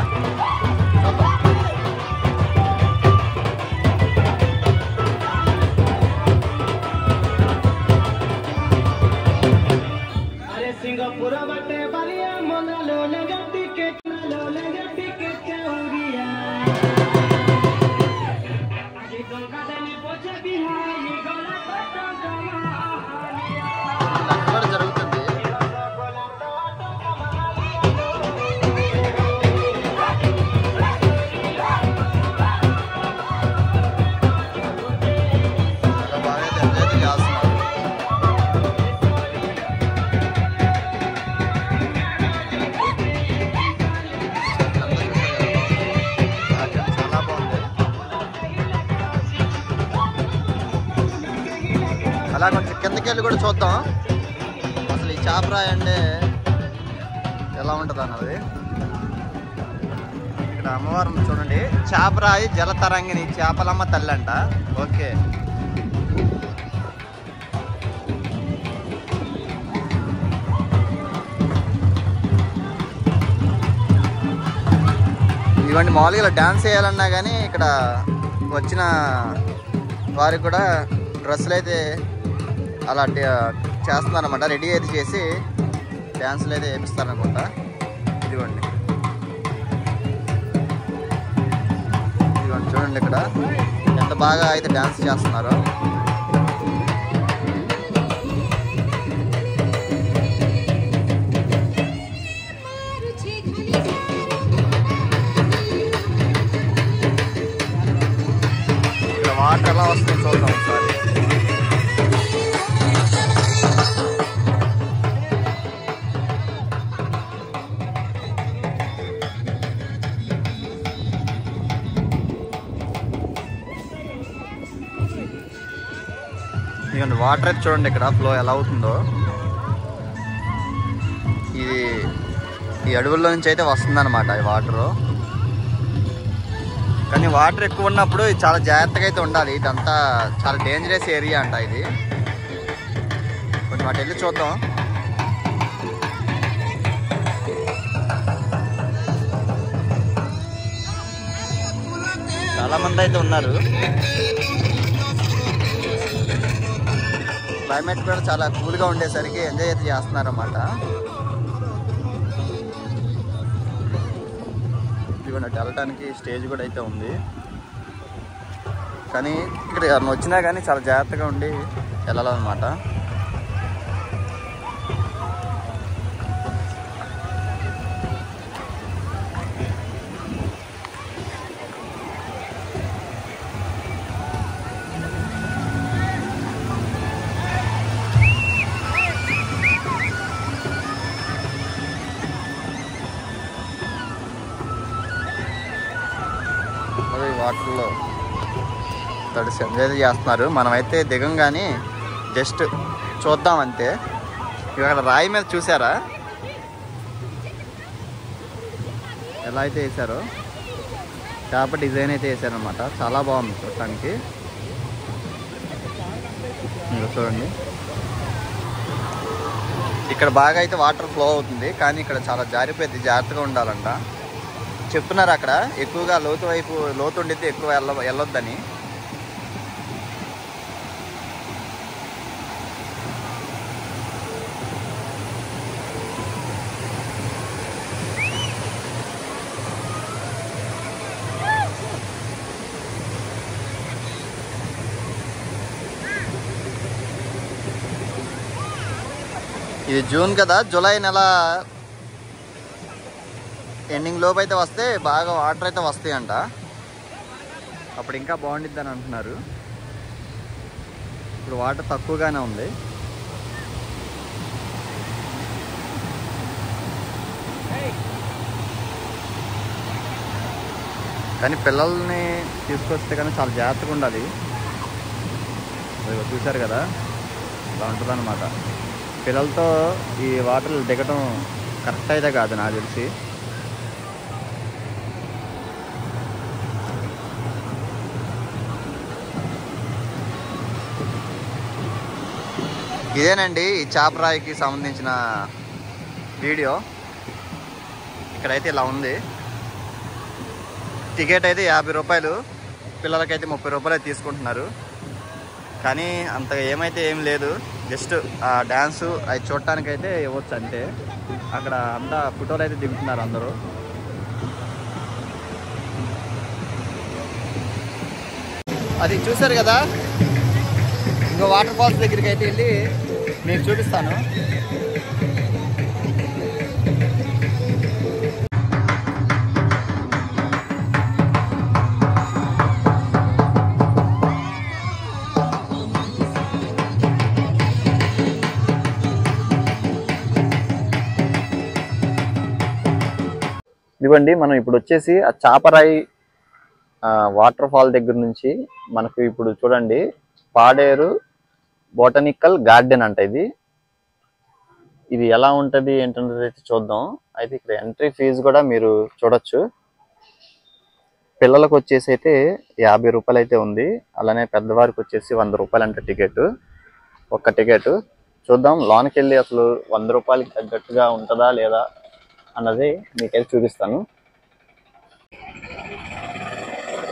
అలా కొంచెం కిందకెళ్ళి కూడా చూద్దాం అసలు ఈ చాపరాయి అంటే ఎలా ఉంటుంది అన్నది. ఇక్కడ అమ్మవారు చూడండి, చాపరాయి జలతరంగిణి, చేపలమ్మ తల్లి అంట. ఓకే, ఇవన్నీ మామూలుగా ఇలా డ్యాన్స్ వేయాలన్నా కానీ ఇక్కడ వచ్చిన వారికి కూడా డ్రెస్సులు అయితే అలా చేస్తున్నారన్నమాట. రెడీ అయితే చేసి డ్యాన్సులు అయితే వేపిస్తారనుకుంటా. ఇదిగోండి చూడండి ఇక్కడ ఎంత బాగా అయితే డ్యాన్స్ చేస్తున్నారో. వాటర్ ఎలా వస్తుందో చూద్దాం ఒకసారి. ఇదిగోండి వాటర్ అయితే చూడండి ఇక్కడ ఫ్లో ఎలా అవుతుందో. ఇది ఈ అడవుల్లో నుంచి అయితే వస్తుందన్నమాట ఈ వాటరు. కానీ వాటర్ ఎక్కువ ఉన్నప్పుడు చాలా జాగ్రత్తగా అయితే ఉండాలి. ఇదంతా చాలా డేంజరస్ ఏరియా అంట ఇది. కొంచెం అటు వెళ్ళి చూద్దాం. చాలా మంది అయితే ఉన్నారు. క్లైమేట్ కూడా చాలా కూల్గా ఉండేసరికి ఎంజాయ్ అయితే చేస్తున్నారు అన్నమాట. ఇదిగోండి వెళ్ళటానికి స్టేజ్ కూడా అయితే ఉంది. కానీ ఇక్కడ ఎవరిని వచ్చినా కానీ చాలా జాగ్రత్తగా ఉండి వెళ్ళాలన్నమాట. వాటర్లో తడిసి ఎంజాయ్ చేస్తున్నారు. మనమైతే దిగం కానీ జస్ట్ చూద్దాం అంతే. ఇక్కడ రాయి మీద చూసారా ఎలా అయితే వేసారో, చేప డిజైన్ అయితే వేసారనమాట. చాలా బాగుంది చూడటానికి. మీరు చూడండి ఇక్కడ బాగా అయితే వాటర్ ఫ్లో అవుతుంది. కానీ ఇక్కడ చాలా జారిపోయింది, జాగ్రత్తగా ఉండాలంట. చెప్తున్నారు అక్కడ ఎక్కువగా లోతు వైపు లోతు ఉండితే ఎక్కువ వెళ్ళొద్దని. ఇది జూన్ కదా, జూలై నెల ఎండింగ్ లోపు అయితే వస్తే బాగా వాటర్ అయితే వస్తాయంట. అప్పుడు ఇంకా బాగుండిద్ది అని అంటున్నారు. ఇప్పుడు వాటర్ తక్కువగానే ఉంది. కానీ పిల్లల్ని తీసుకొస్తే కానీ చాలా జాగ్రత్తగా ఉండాలి. చూశారు కదా అలా ఉంటుంది అన్నమాట. పిల్లలతో ఈ వాటర్ దిగటం కరెక్ట్ అయితే కాదు నాకు తెలిసి. ఇదేనండి ఈ చాపరాయికి సంబంధించిన వీడియో. ఇక్కడైతే ఇలా ఉంది. టికెట్ అయితే 50 రూపాయలు, పిల్లలకైతే 30 రూపాయలు తీసుకుంటున్నారు. కానీ అంత ఏమైతే ఏం లేదు, జస్ట్ ఆ డ్యాన్సు అవి చూడటానికైతే ఇవ్వచ్చు అంతే. అక్కడ అంతా ఫోటోలు అయితే దిగుతున్నారు అందరూ. అది చూసారు కదా, ఇంకో వాటర్ ఫాల్స్ దగ్గరికి అయితే వెళ్ళి మీకు చూపిస్తాను. ఇదిగోండి మనం ఇప్పుడు వచ్చేసి ఆ చాపరాయి వాటర్ ఫాల్ దగ్గర నుంచి మనకు ఇప్పుడు చూడండి పాడేరు బొటానికల్ గార్డెన్ అంట. ఇది ఎలా ఉంటుంది ఏంటనేది అయితే చూద్దాం. అయితే ఇక్కడ ఎంట్రీ ఫీజు కూడా మీరు చూడొచ్చు. పిల్లలకు వచ్చేసి అయితే 50 రూపాయలు అయితే ఉంది. అలానే పెద్దవారికి వచ్చేసి 100 రూపాయలు అంటే టికెట్, ఒక్క టికెట్. చూద్దాం లోనికి వెళ్ళి అసలు 100 రూపాయలకి తగ్గట్టుగా ఉంటుందా లేదా అన్నది మీకైతే చూపిస్తాను.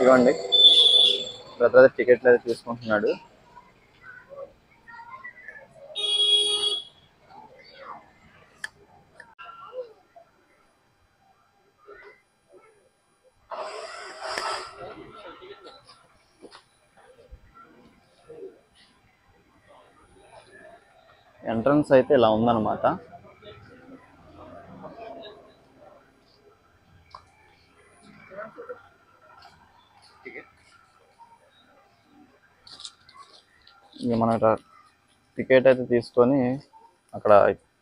ఇవ్వండి బ్రదర్ టికెట్లు అయితే తీసుకుంటున్నాడు. ఎంట్రన్స్ అయితే ఇలా ఉందన్నమాట. ఇక మనం టికెట్ అయితే తీసుకొని అక్కడ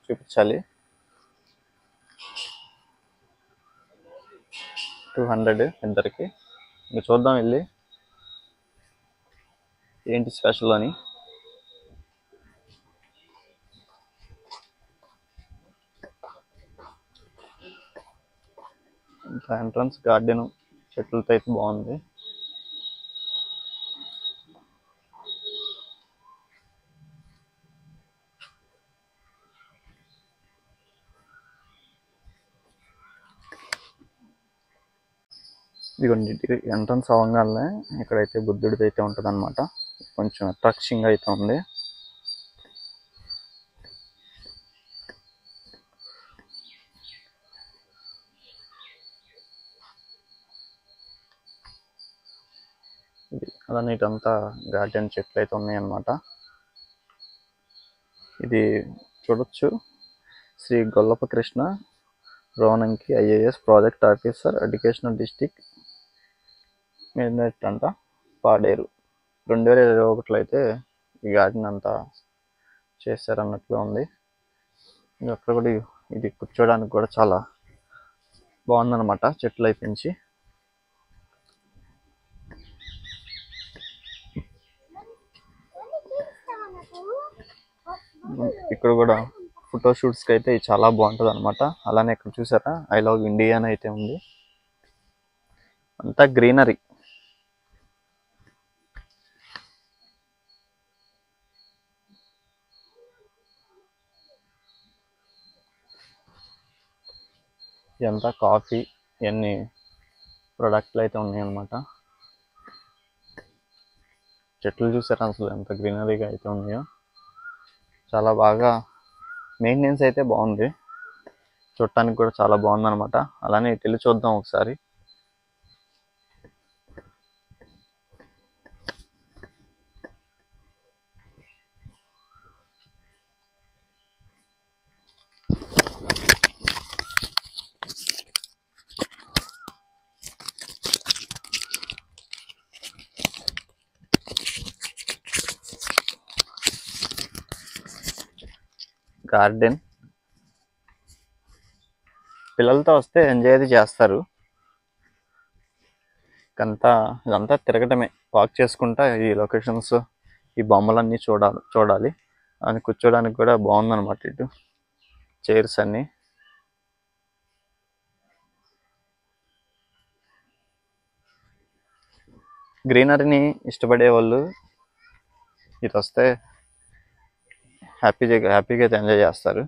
చూపించాలి. 200 ఇద్దరికి. ఇంక చూద్దాం వెళ్ళి ఏంటి స్పెషల్ అని. ఇంకా ఎంట్రన్స్ గార్డెన్ చెట్లతో అయితే బాగుంది. ఇదిగోండి ఎంట్రన్స్ అవ్వగానే ఇక్కడైతే బుద్ధుడిది అయితే ఉంటుంది అనమాట. కొంచెం అట్రాక్షన్గా అయితే ఉంది. ఇది అలానే ఇటంతా గార్డెన్ చెట్లు అయితే ఉన్నాయి అన్నమాట. ఇది చూడొచ్చు, Shri Gollapa Krishna Ronanki IAS project officer educational district management అంట పాడేరు. 2021లో అయితే ఈ గార్డెన్ అంతా చేశారన్నట్లుగా ఉంది. అక్కడ కూడా ఇది కూర్చోడానికి కూడా చాలా బాగుందన్నమాట చెట్లు అయితే పెంచి. ఇక్కడ కూడా ఫోటో షూట్స్కి అయితే చాలా బాగుంటుంది అనమాట. అలానే ఇక్కడ చూసారా ఐ లవ్ ఇండియా అని అయితే ఉంది. అంతా గ్రీనరీ. ఇదంతా కాఫీ ఇవన్నీ ప్రొడక్ట్లు అయితే ఉన్నాయి అన్నమాట. చెట్లు చూసారా అసలు ఎంత గ్రీనరీగా అయితే ఉన్నాయో. చాలా బాగా మెయింటెనెన్స్ అయితే బాగుంది, చూడటానికి కూడా చాలా బాగుంది అనమాట. అలానే ఇటు వెళ్ళి చూద్దాం ఒకసారి. గార్డెన్ పిల్లలతో వస్తే ఎంజాయ్ అయితే చేస్తారు. ఇదంతా తిరగటమే, వాక్ చేసుకుంటా ఈ లొకేషన్స్, ఈ బొమ్మలన్నీ చూడాలి అని. కూర్చోడానికి కూడా బాగుందన్నమాట. ఇటు చైర్స్ అన్నీ. గ్రీనరీని ఇష్టపడే వాళ్ళు ఇటు వస్తే హ్యాపీగా అయితే ఎంజాయ్ చేస్తారు.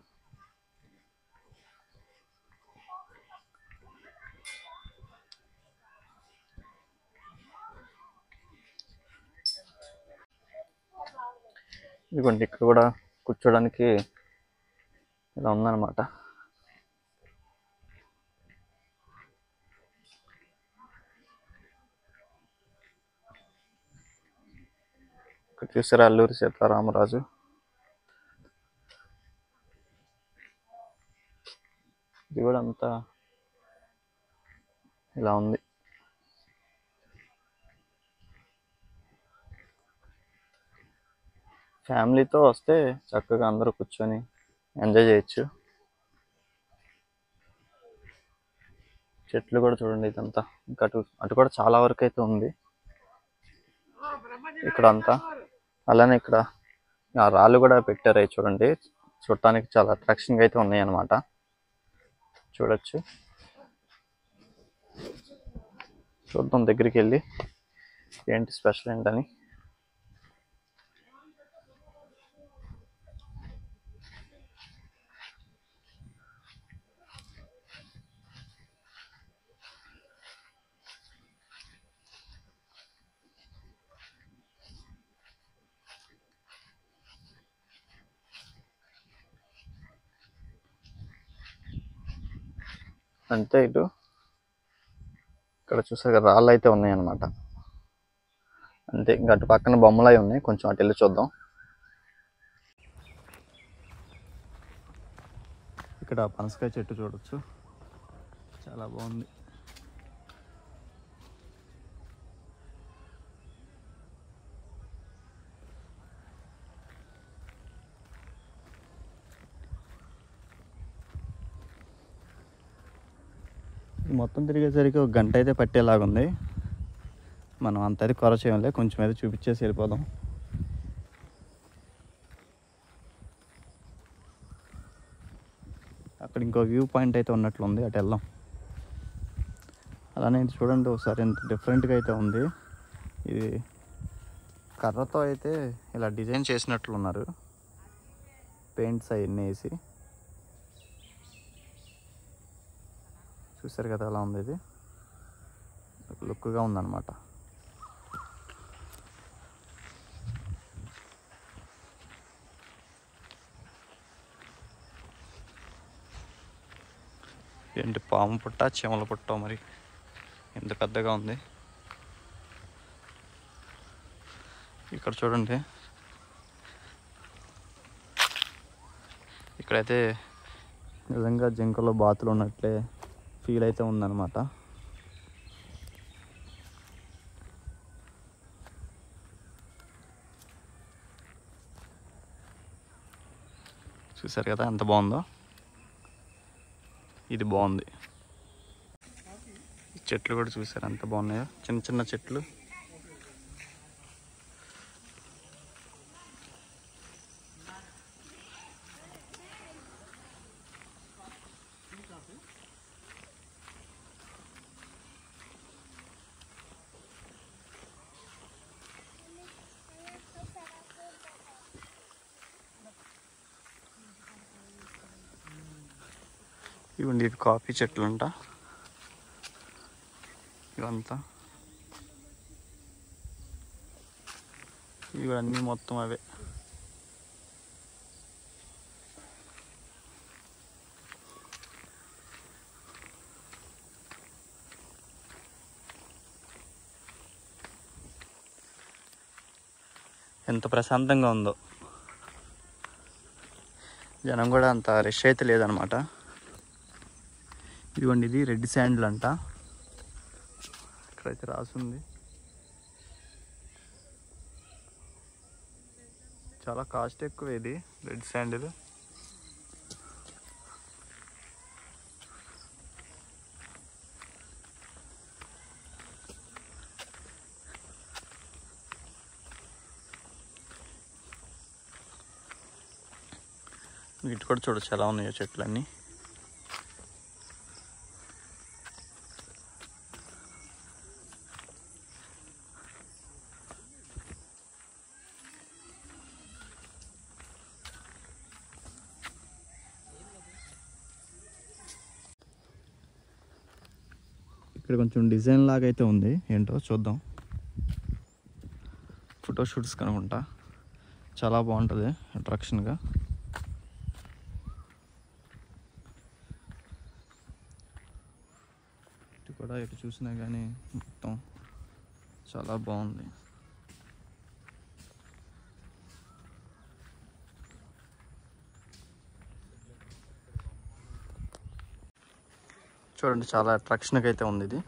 ఇదిగోండి ఇక్కడ కూడా కూర్చోడానికి ఇలా ఉందన్నమాట. ఇక్కడ చూసారా అల్లూరి సీతారామరాజు. ఇది కూడా అంతా ఇలా ఉంది. ఫ్యామిలీతో వస్తే చక్కగా అందరూ కూర్చొని ఎంజాయ్ చేయొచ్చు. చెట్లు కూడా చూడండి ఇదంతా. ఇంకా అటు కూడా చాలా వరకు అయితే ఉంది ఇక్కడ అంతా. అలానే ఇక్కడ ఆ రాళ్ళు కూడా పెట్టారు చూడండి, చూడటానికి చాలా అట్రాక్షన్గా అయితే ఉన్నాయి అన్నమాట. చూడొచ్చు. చూద్దాం దగ్గరికి వెళ్ళి ఏంటి స్పెషల్ ఏంటని. అంతే ఇటు ఇక్కడ చూసాక రాళ్ళు అయితే ఉన్నాయి అన్నమాట. అంతే ఇంకా అటు పక్కన బొమ్మలు అవి ఉన్నాయి. కొంచెం అటు వెళ్ళి చూద్దాం. ఇక్కడ పనసకాయ చెట్టు చూడొచ్చు, చాలా బాగుంది. మొత్తం తిరిగేసరికి ఒక గంట అయితే పట్టేలాగుంది. మనం అంత అయితే కవర్ చేయాలి, కొంచెం అయితే చూపించేసి వెళ్ళిపోదాం. అక్కడ ఇంకో వ్యూ పాయింట్ అయితే ఉన్నట్లుంది, అటు వెళ్దాం. అలానే ఇది చూడండి ఒకసారి ఎంత డిఫరెంట్గా అయితే ఉంది. ఇది కర్రతో అయితే ఇలా డిజైన్ చేసినట్లున్నారు, పెయింట్స్ అవన్నీ వేసి. చూసారు కదా ఎలా ఉంది, ఇది లుక్గా ఉందన్నమాట. ఏంటి పాము పుట్ట చీమల పుట్ట మరి ఎంత పెద్దగా ఉంది. ఇక్కడ చూడండి, ఇక్కడైతే నిజంగా జింకలో బాతులు ఉన్నట్లే ఫీల్ అయితే ఉందన్నమాట. చూసారు కదా ఎంత బాగుందో, ఇది బాగుంది. చెట్లు కూడా చూసారు ఎంత బాగున్నాయో, చిన్న చిన్న చెట్లు. ఇవ్వండి ఇవి కాఫీ చెట్లు అంట, ఇవంతా ఇవన్నీ మొత్తం అవే. ఎంత ప్రశాంతంగా ఉందో. జనం కూడా అంత రష్ అయితే లేదనమాట. ఇదిగోండి ఇది రెడ్ శాండ్లు అంట, ఇక్కడైతే రాసుంది. చాలా కాస్ట్ ఎక్కువ ఇది రెడ్ శాండిల్. ఇటు కూడా చూడొచ్చు ఎలా ఉన్నాయో చెట్లన్నీ. ఇక్కడ కొంచెం డిజైన్ లాగా అయితే ఉంది, ఏంటో చూద్దాం. ఫోటోషూట్స్ కనుకుంటా, చాలా బాగుంటుంది అట్రాక్షన్గా. ఇటు కూడా ఎటు చూసినా కానీ మొత్తం చాలా బాగుంది. చూడండి చాలా అట్రాక్షన్గా అయితే ఉంది ఇది.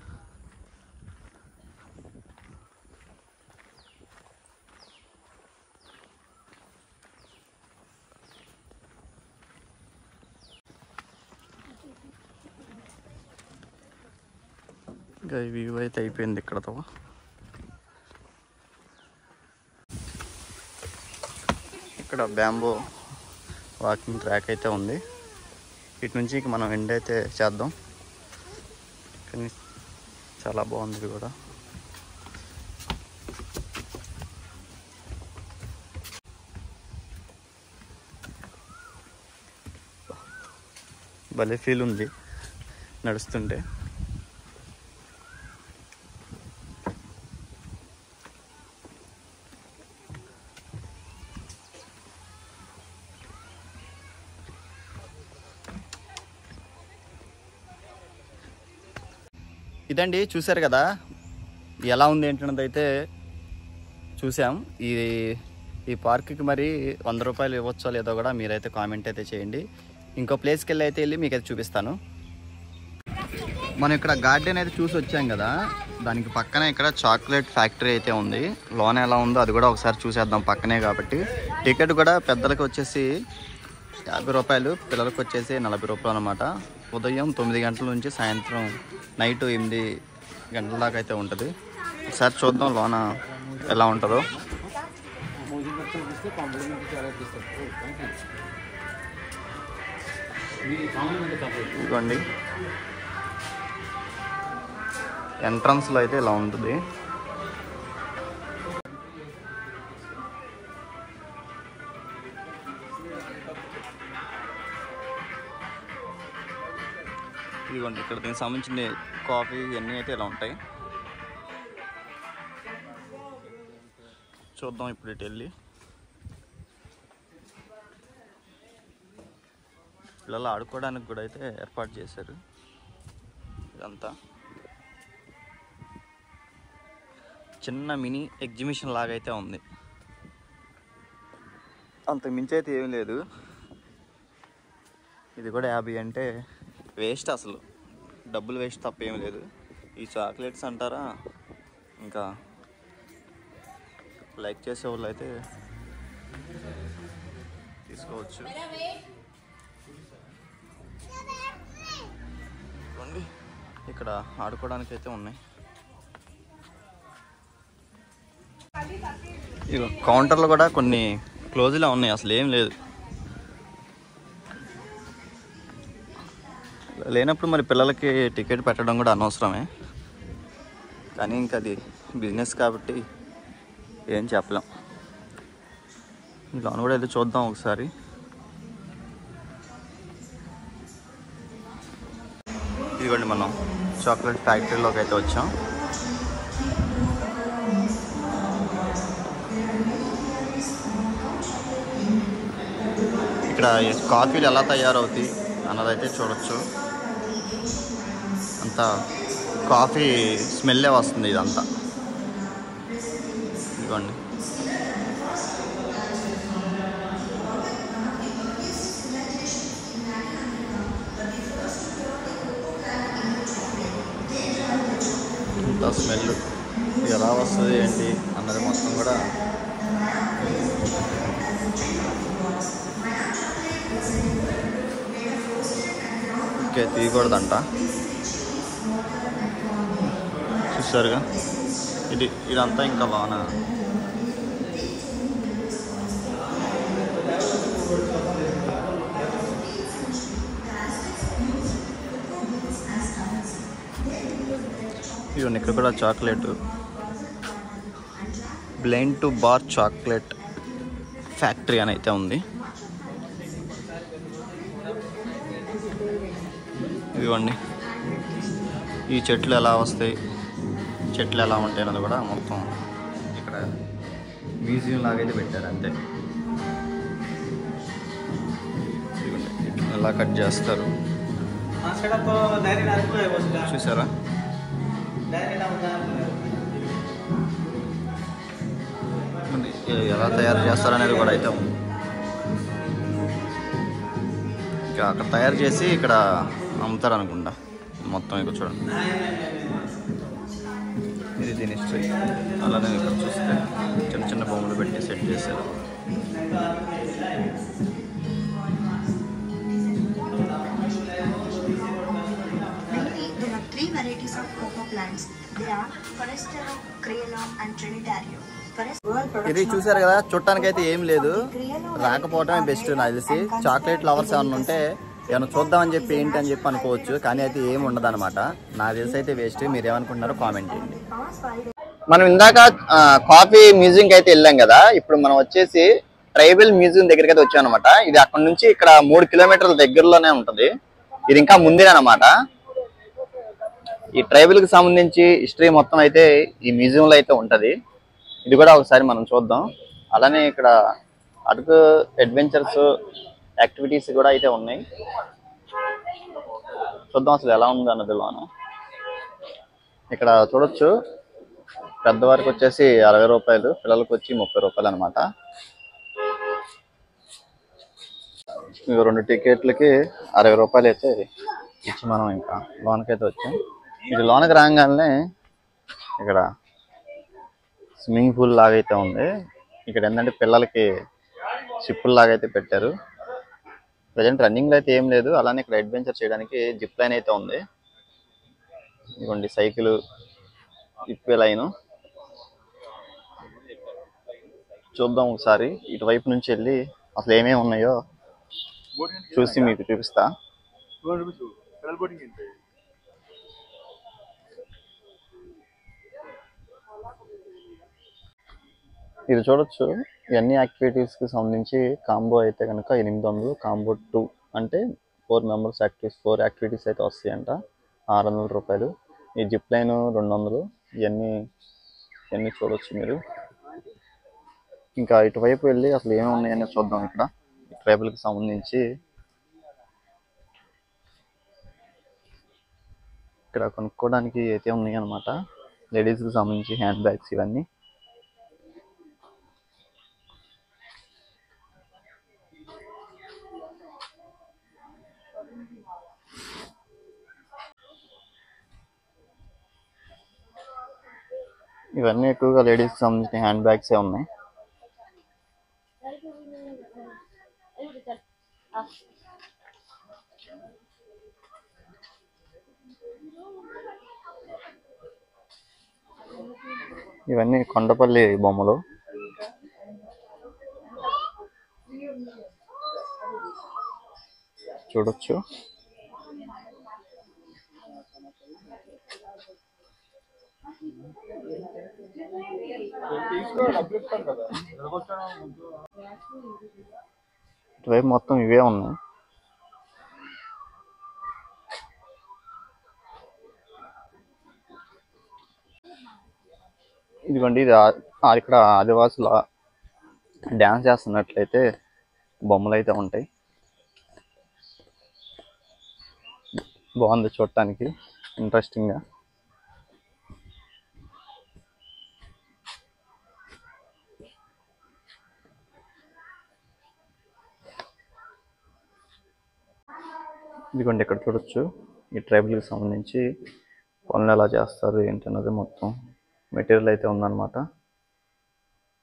ఇంకా ఈ వ్యూ అయితే అయిపోయింది ఇక్కడతో. ఇక్కడ బ్యాంబో వాకింగ్ ట్రాక్ అయితే ఉంది, ఇటు నుంచి ఇక మనం ఎండ్ అయితే చేద్దాం. కానీ చాలా బాగుంది ఇది కూడా. భలే ఫీల్ ఉంది నడుస్తుంటే. ఇదండి చూసారు కదా ఎలా ఉంది ఏంటన్నది అయితే చూసాం. ఈ పార్క్కి మరి 100 రూపాయలు ఇవ్వచ్చో లేదో కూడా మీరైతే కామెంట్ అయితే చేయండి. ఇంకో ప్లేస్కి వెళ్ళి మీకు అయితే చూపిస్తాను. మనం ఇక్కడ గార్డెన్ అయితే చూసి వచ్చాం కదా, దానికి పక్కనే ఇక్కడ చాక్లెట్ ఫ్యాక్టరీ అయితే ఉంది. లోన్ ఎలా ఉందో అది కూడా ఒకసారి చూసేద్దాం పక్కనే కాబట్టి. టికెట్ కూడా పెద్దలకు వచ్చేసి 50 రూపాయలు, పిల్లలకు వచ్చేసి 40 రూపాయలు అనమాట. ఉదయం 9 గంటల నుంచి సాయంత్రం నైట్ 8 గంటల దాకా అయితే ఉంటుంది. ఒకసారి చూద్దాం లోన ఎలా ఉంటుందో. ఇదిగోండి ఎంట్రన్స్లో అయితే ఇలా ఉంటుంది. ఇదిగోండి ఇక్కడ దీనికి సంబంధించిన కాఫీ ఇవన్నీ అయితే ఇలా ఉంటాయి. చూద్దాం ఇప్పుడు ఇటు వెళ్ళి. పిల్లలు ఆడుకోవడానికి కూడా అయితే ఏర్పాటు చేశారు. ఇదంతా చిన్న మినీ ఎగ్జిబిషన్ లాగా అయితే ఉంది. అంతకు మించి అయితే ఏమీ లేదు. ఇది కూడా 50 అంటే వేస్ట్, అసలు డబ్బులు వేస్ట్ తప్ప ఏమి లేదు. ఈ చాక్లెట్స్ అంటారా, ఇంకా లైక్ చేసే వాళ్ళు అయితే తీసుకోవచ్చు. చూడండి ఇక్కడ ఆడుకోవడానికి అయితే ఉన్నాయి. ఇక కౌంటర్లు కూడా కొన్ని క్లోజ్లో ఉన్నాయి, అసలు ఏం లేదు. లేనప్పుడు మరి పిల్లలకి టికెట్ పెట్టడం కూడా అనవసరమే, కానీ ఇంకా అది బిజినెస్ కాబట్టి ఏం చెప్పలేం. లోన్ కూడా అయితే చూద్దాం ఒకసారి. ఇదిగోండి మనం చాక్లెట్ ఫ్యాక్టరీలోకి అయితే వచ్చాం. ఇక్కడ కాఫీలు ఎలా తయారవుతాయి అన్నదైతే చూడొచ్చు. అంతా కాఫీ స్మెల్లే వస్తుంది ఇదంతా. ఇదిగోండి అంతా స్మెల్ ఎలా వస్తుంది ఏంటి అన్నది మొత్తం కూడా ఓకే తీయకూడదంట. చూసారుగా ఇదంతా ఇంకా లోన ఇవన్నీ. ఇక్కడ కూడా chocolate blind to bar chocolate factory అని అయితే ఉంది. ఇదిగోండి ఈ చెట్లు ఎలా వస్తాయి, చెట్లు ఎలా ఉంటాయి అన్నది కూడా మొత్తం ఇక్కడ మ్యూజియం లాగైతే పెట్టారు అంతే. ఎలా కట్ చేస్తారు చూసారా. ఎలా తయారు చేస్తారనేది కూడా అయితే ఉంది. ఇంకా అక్కడ తయారు చేసి ఇక్కడ అమ్ముతారు అనుకుంటా మొత్తం. ఇక్కడ చూడండి ఇది దీని హిస్టరీ. అలానే ఇక్కడ చూస్తే చిన్న చిన్న బొమ్మలు పెట్టి సెట్ చేశారు. There are 3 varieties of cocoa plants. They are Forastero, Criollo and Trinitario. ఇది చూసారు కదా, చుట్టానికి అయితే ఏం లేదు, రాకపోవటమే బెస్ట్. నాకు తెలిసి చాక్లెట్ లవర్స్ ఏమన్నా ఉంటే ఏమైనా చూద్దామని చెప్పి ఏంటి అని చెప్పి అనుకోవచ్చు, కానీ అయితే ఏమి ఉండదు అనమాట. నాకు తెలిసి అయితే వేస్ట్. మీరు ఏమనుకుంటున్నారో కామెంట్ చేయండి. మనం ఇందాక కాఫీ మ్యూజియం అయితే వెళ్ళాం కదా, ఇప్పుడు మనం వచ్చేసి ట్రైబల్ మ్యూజియం దగ్గరికి అయితే వచ్చాం అనమాట. ఇది అక్కడ నుంచి ఇక్కడ 3 కిలోమీటర్ల దగ్గరలోనే ఉంటుంది. ఇది ఇంకా ముందే అనమాట. ఈ ట్రైబల్ కి సంబంధించి హిస్టరీ మొత్తం అయితే ఈ మ్యూజియంలో అయితే ఉంటది. ఇది కూడా ఒకసారి మనం చూద్దాం. అలానే ఇక్కడ అరకు అడ్వెంచర్స్ యాక్టివిటీస్ కూడా అయితే ఉన్నాయి. చూద్దాం అసలు ఎలా ఉంది అన్నది లోన. ఇక్కడ చూడొచ్చు, పెద్దవారికి వచ్చేసి 60 రూపాయలు, పిల్లలకు వచ్చి 30 రూపాయలు అనమాట. ఇక 2 టికెట్లకి 60 రూపాయలు అయితే ఇచ్చి మనం ఇంకా లోనకైతే వచ్చాం. ఇది లోనకి రాగానే ఇక్కడ స్విమ్మింగ్ పూల్ లాగా అయితే ఉంది. ఇక్కడ ఏంటంటే పిల్లలకి షిప్పుల్ లాగా అయితే పెట్టారు. ప్రజెంట్ రన్నింగ్లో అయితే ఏం లేదు. అలానే ఇక్కడ అడ్వెంచర్ చేయడానికి జిప్ లైన్ అయితే ఉంది. ఇదిగోండి సైకిల్ ఇప్పే లైను. చూద్దాం ఒకసారి ఇటువైపు నుంచి వెళ్ళి అసలు ఏమేమి ఉన్నాయో చూసి మీకు చూపిస్తా. ఇది చూడొచ్చు. ఇవన్నీ యాక్టివిటీస్కి సంబంధించి కాంబో అయితే కనుక 800, కాంబో 2 అంటే 4 మెంబర్స్ యాక్టివిటీస్ 4 యాక్టివిటీస్ అయితే వస్తాయంట, 600 రూపాయలు. ఈ జిప్ లైన్ 200. ఇవన్నీ చూడొచ్చు మీరు. ఇంకా ఇటువైపు వెళ్ళి అసలు ఏమేమి ఉన్నాయని చూద్దాం. ఇక్కడ ట్రైబల్కి సంబంధించి ఇక్కడ కొనుక్కోవడానికి అయితే ఉన్నాయి అన్నమాట. లేడీస్కి సంబంధించి హ్యాండ్ బ్యాగ్స్ ఇవన్నీ. ఇవన్నీ ఎక్కువగా లేడీస్కి సంబంధించిన హ్యాండ్ బ్యాగ్సే ఉన్నాయి. ఇవన్నీ కొండపల్లి బొమ్మలు. చూడొచ్చు. ఇటువైపు మొత్తం ఇవే ఉన్నాయి. ఇదిగోండి ఇది ఇక్కడ ఆదివాసుల డ్యాన్స్ చేస్తున్నట్లయితే బొమ్మలు అయితే ఉంటాయి. బాగుంది చూడటానికి, ఇంట్రెస్టింగ్గా. ఇదిగోండి ఇక్కడ చూడొచ్చు. ఈ ట్రైబల్కి సంబంధించి పనులు ఎలా చేస్తారు ఏంటన్నది మొత్తం మెటీరియల్ అయితే ఉందన్నమాట.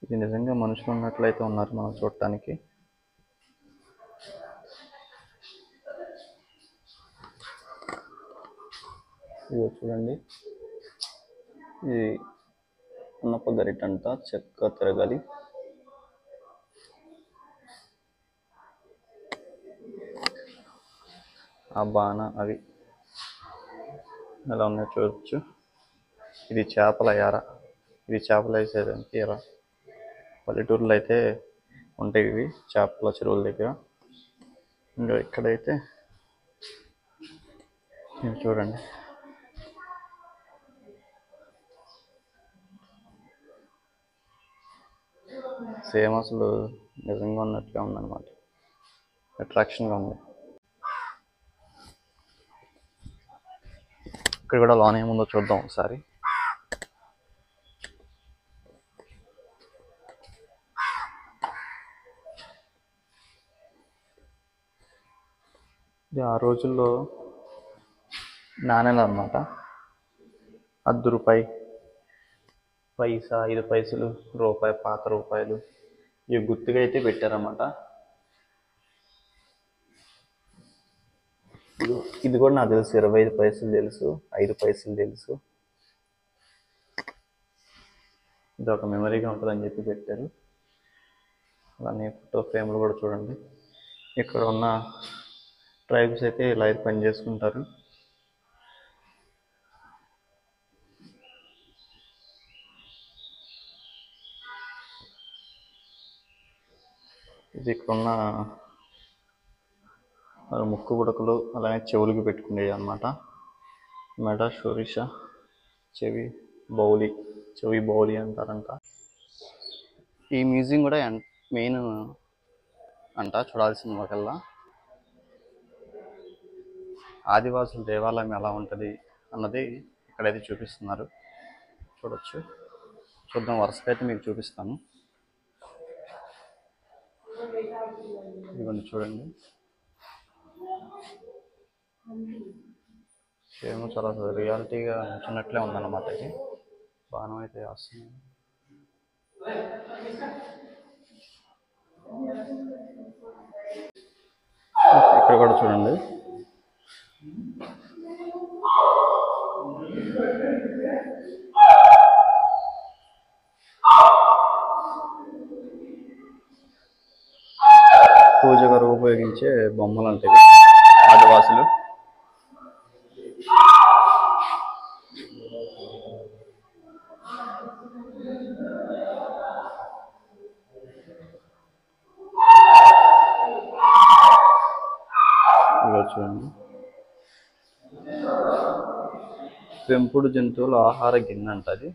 ఇది నిజంగా మనుషులు ఉన్నట్లయితే ఉన్నారు మనం చూడటానికి. ఇదిగో చూడండి, ఇది ఉన్నప్ప గరిటంట చెక్క తిరగాలి. ఆ బాణ అవి ఎలా ఉన్నాయో చూడవచ్చు. ఇది చేపల ఎర. ఇది చేపలు వేసేదానికి ఎర. పల్లెటూరులో అయితే ఉంటాయి ఇవి చేపల చెరువుల దగ్గర. ఇంకా ఇక్కడైతే మీరు చూడండి, సేమ్ అసలు నిజంగా ఉన్నట్టుగా ఉందన్నమాట. అట్రాక్షన్గా ఉంది. ఇక్కడ కూడా లోన్ ఏముందో చూద్దాం ఒకసారి. ఇది ఆ రోజుల్లో నాణేలు అన్నమాట. 10 రూపాయి, పైసా, 5 పైసలు, రూపాయి, పాత రూపాయలు ఇవి గుర్తుగా అయితే పెట్టారన్నమాట. ఇది కూడా నాకు తెలుసు, 25 పైసలు తెలుసు, 5 పైసలు తెలుసు. ఇది ఒక మెమరీగా ఉంటుందని చెప్పి పెట్టారు. అలానే ఫోటో ఫ్రేమ్లు కూడా చూడండి. ఇక్కడ ఉన్న ట్రైబ్స్ అయితే ఇలా అయితే పని చేసుకుంటారు. ఇది ఇక్కడ ఉన్న ముక్కు పుడకలు, అలానే చెవులకి పెట్టుకునేవి అన్నమాట. మెడ, షోరిష, చెవి బౌలి అంటారంట. ఈ మ్యూజియం కూడా మెయిన్ అంట చూడాల్సిన ఒకల్లా. ఆదివాసుల దేవాలయం ఎలా ఉంటుంది అన్నది ఇక్కడైతే చూపిస్తున్నారు. చూడొచ్చు. చూద్దాం, వరుసగా అయితే మీకు చూపిస్తాను. ఇవన్నీ చూడండి, ఏమో చాలా రియాలిటీగా ఉంచినట్లే ఉందన్నమాట. ఇది బాణం అయితే వస్తుంది. ఇక్కడ కూడా చూడండి. పూజ కొరకు ఉపయోగించే బొమ్మలు అంటే ఆదివాసులు. చూడండి, పెంపుడు జంతువుల ఆహార గిన్నె అంటది.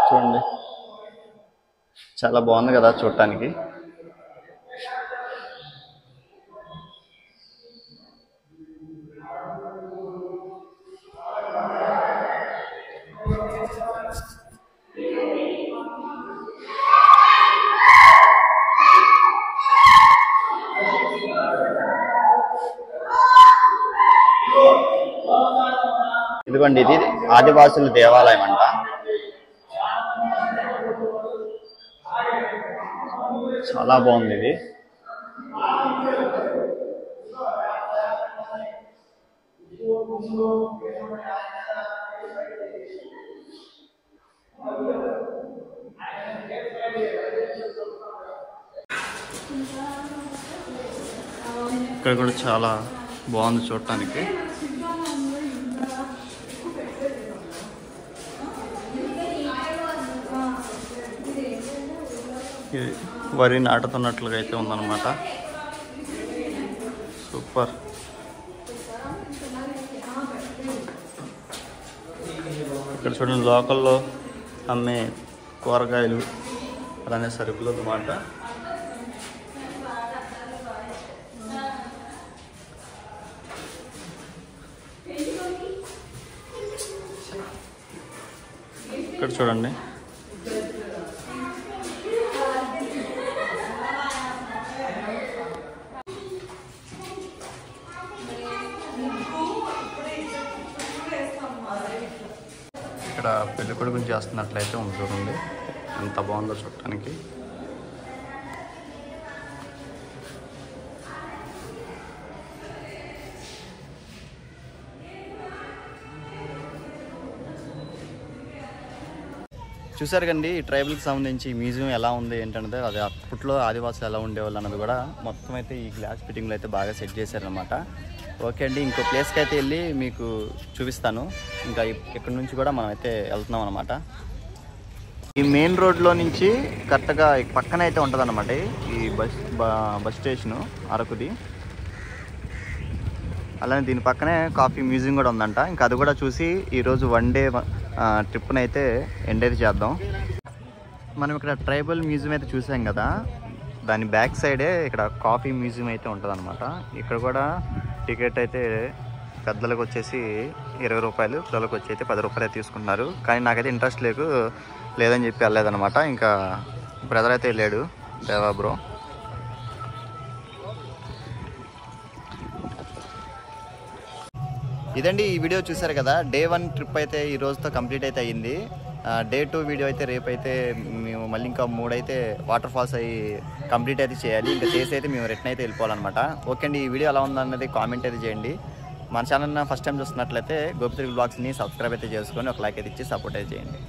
చూడండి, చాలా బాగుంది కదా చూడటానికి. ఇదిగోండి, ఇది ఆదివాసుల దేవాలయం అంట. చాలా బాగుంది ఇది. ఇక్కడ కూడా చాలా బాగుంది చూడటానికి. ఇది వరి నాటుతున్నట్లుగా అయితే ఉందన్నమాట. సూపర్. ఇక్కడ చూడండి, లోకల్లో అమ్మే కూరగాయలు అలానే సరుకులు అన్నమాట. ఇక్కడ చూడండి, ఇక్కడ పెళ్లి కొడుకుని చేస్తున్నట్లయితే ఉంది. చూడండి ఎంత బాగుందో చూడటానికి. చూసారు కండి, ఈ ట్రైబల్కి సంబంధించి మ్యూజియం ఎలా ఉంది ఏంటంటే, అది అప్పట్లో ఆదివాసులు ఎలా ఉండేవాళ్ళు అన్నది కూడా మొత్తం అయితే ఈ గ్లాస్ ఫిట్టింగ్లో అయితే బాగా సెట్ చేశారనమాట. ఓకే అండి, ఇంకో ప్లేస్కి అయితే వెళ్ళి మీకు చూపిస్తాను. ఇంకా ఇక్కడ నుంచి కూడా మనం అయితే వెళ్తున్నాం అనమాట. ఈ మెయిన్ రోడ్లో నుంచి కరెక్ట్గా పక్కన అయితే ఉంటుంది అనమాట ఈ బస్ స్టేషను అరకుది. అలానే దీని పక్కనే కాఫీ మ్యూజియం కూడా ఉందంట. ఇంకా అది కూడా చూసి ఈరోజు వన్ డే ట్రిప్ని అయితే ఎండ్ అయితే చేద్దాం. మనం ఇక్కడ ట్రైబల్ మ్యూజియం అయితే చూసాం కదా, దాని బ్యాక్ సైడే ఇక్కడ కాఫీ మ్యూజియం అయితే ఉంటుంది అనమాట. ఇక్కడ కూడా టికెట్ అయితే పెద్దలకు వచ్చేసి 20 రూపాయలు, పిల్లలకు వచ్చి అయితే 10 రూపాయలు తీసుకుంటున్నారు. కానీ నాకైతే ఇంట్రెస్ట్ లేదని చెప్పి వెళ్ళలేదన్నమాట. ఇంకా బ్రదర్ అయితే వెళ్ళాడు, దేవా బ్రో. ఇదండి ఈ వీడియో చూసారు కదా. డే 1 ట్రిప్ అయితే ఈ రోజుతో కంప్లీట్ అయితే అయ్యింది. డే 2 వీడియో అయితే రేపు అయితే మేము మళ్ళీ ఇంకా 3 అయితే వాటర్ ఫాల్స్ అయ్యి కంప్లీట్ అయితే చేయాలి. ఇంకా చేసి అయితే మేము రిటర్న్ అయితే వెళ్ళిపోవాలన్నమాట. ఓకే అండి, ఈ వీడియో ఎలా ఉందన్నది కామెంట్ అయితే చేయండి. మన ఛానల్ ఫస్ట్ టైం చూస్తున్నట్లయితే గోపితిరుగు బ్లాగ్స్ని సబ్స్క్రైబ్ అయితే చేసుకొని ఒక లైక్ అయితే ఇచ్చి సపోర్ట్ అయితే చేయండి.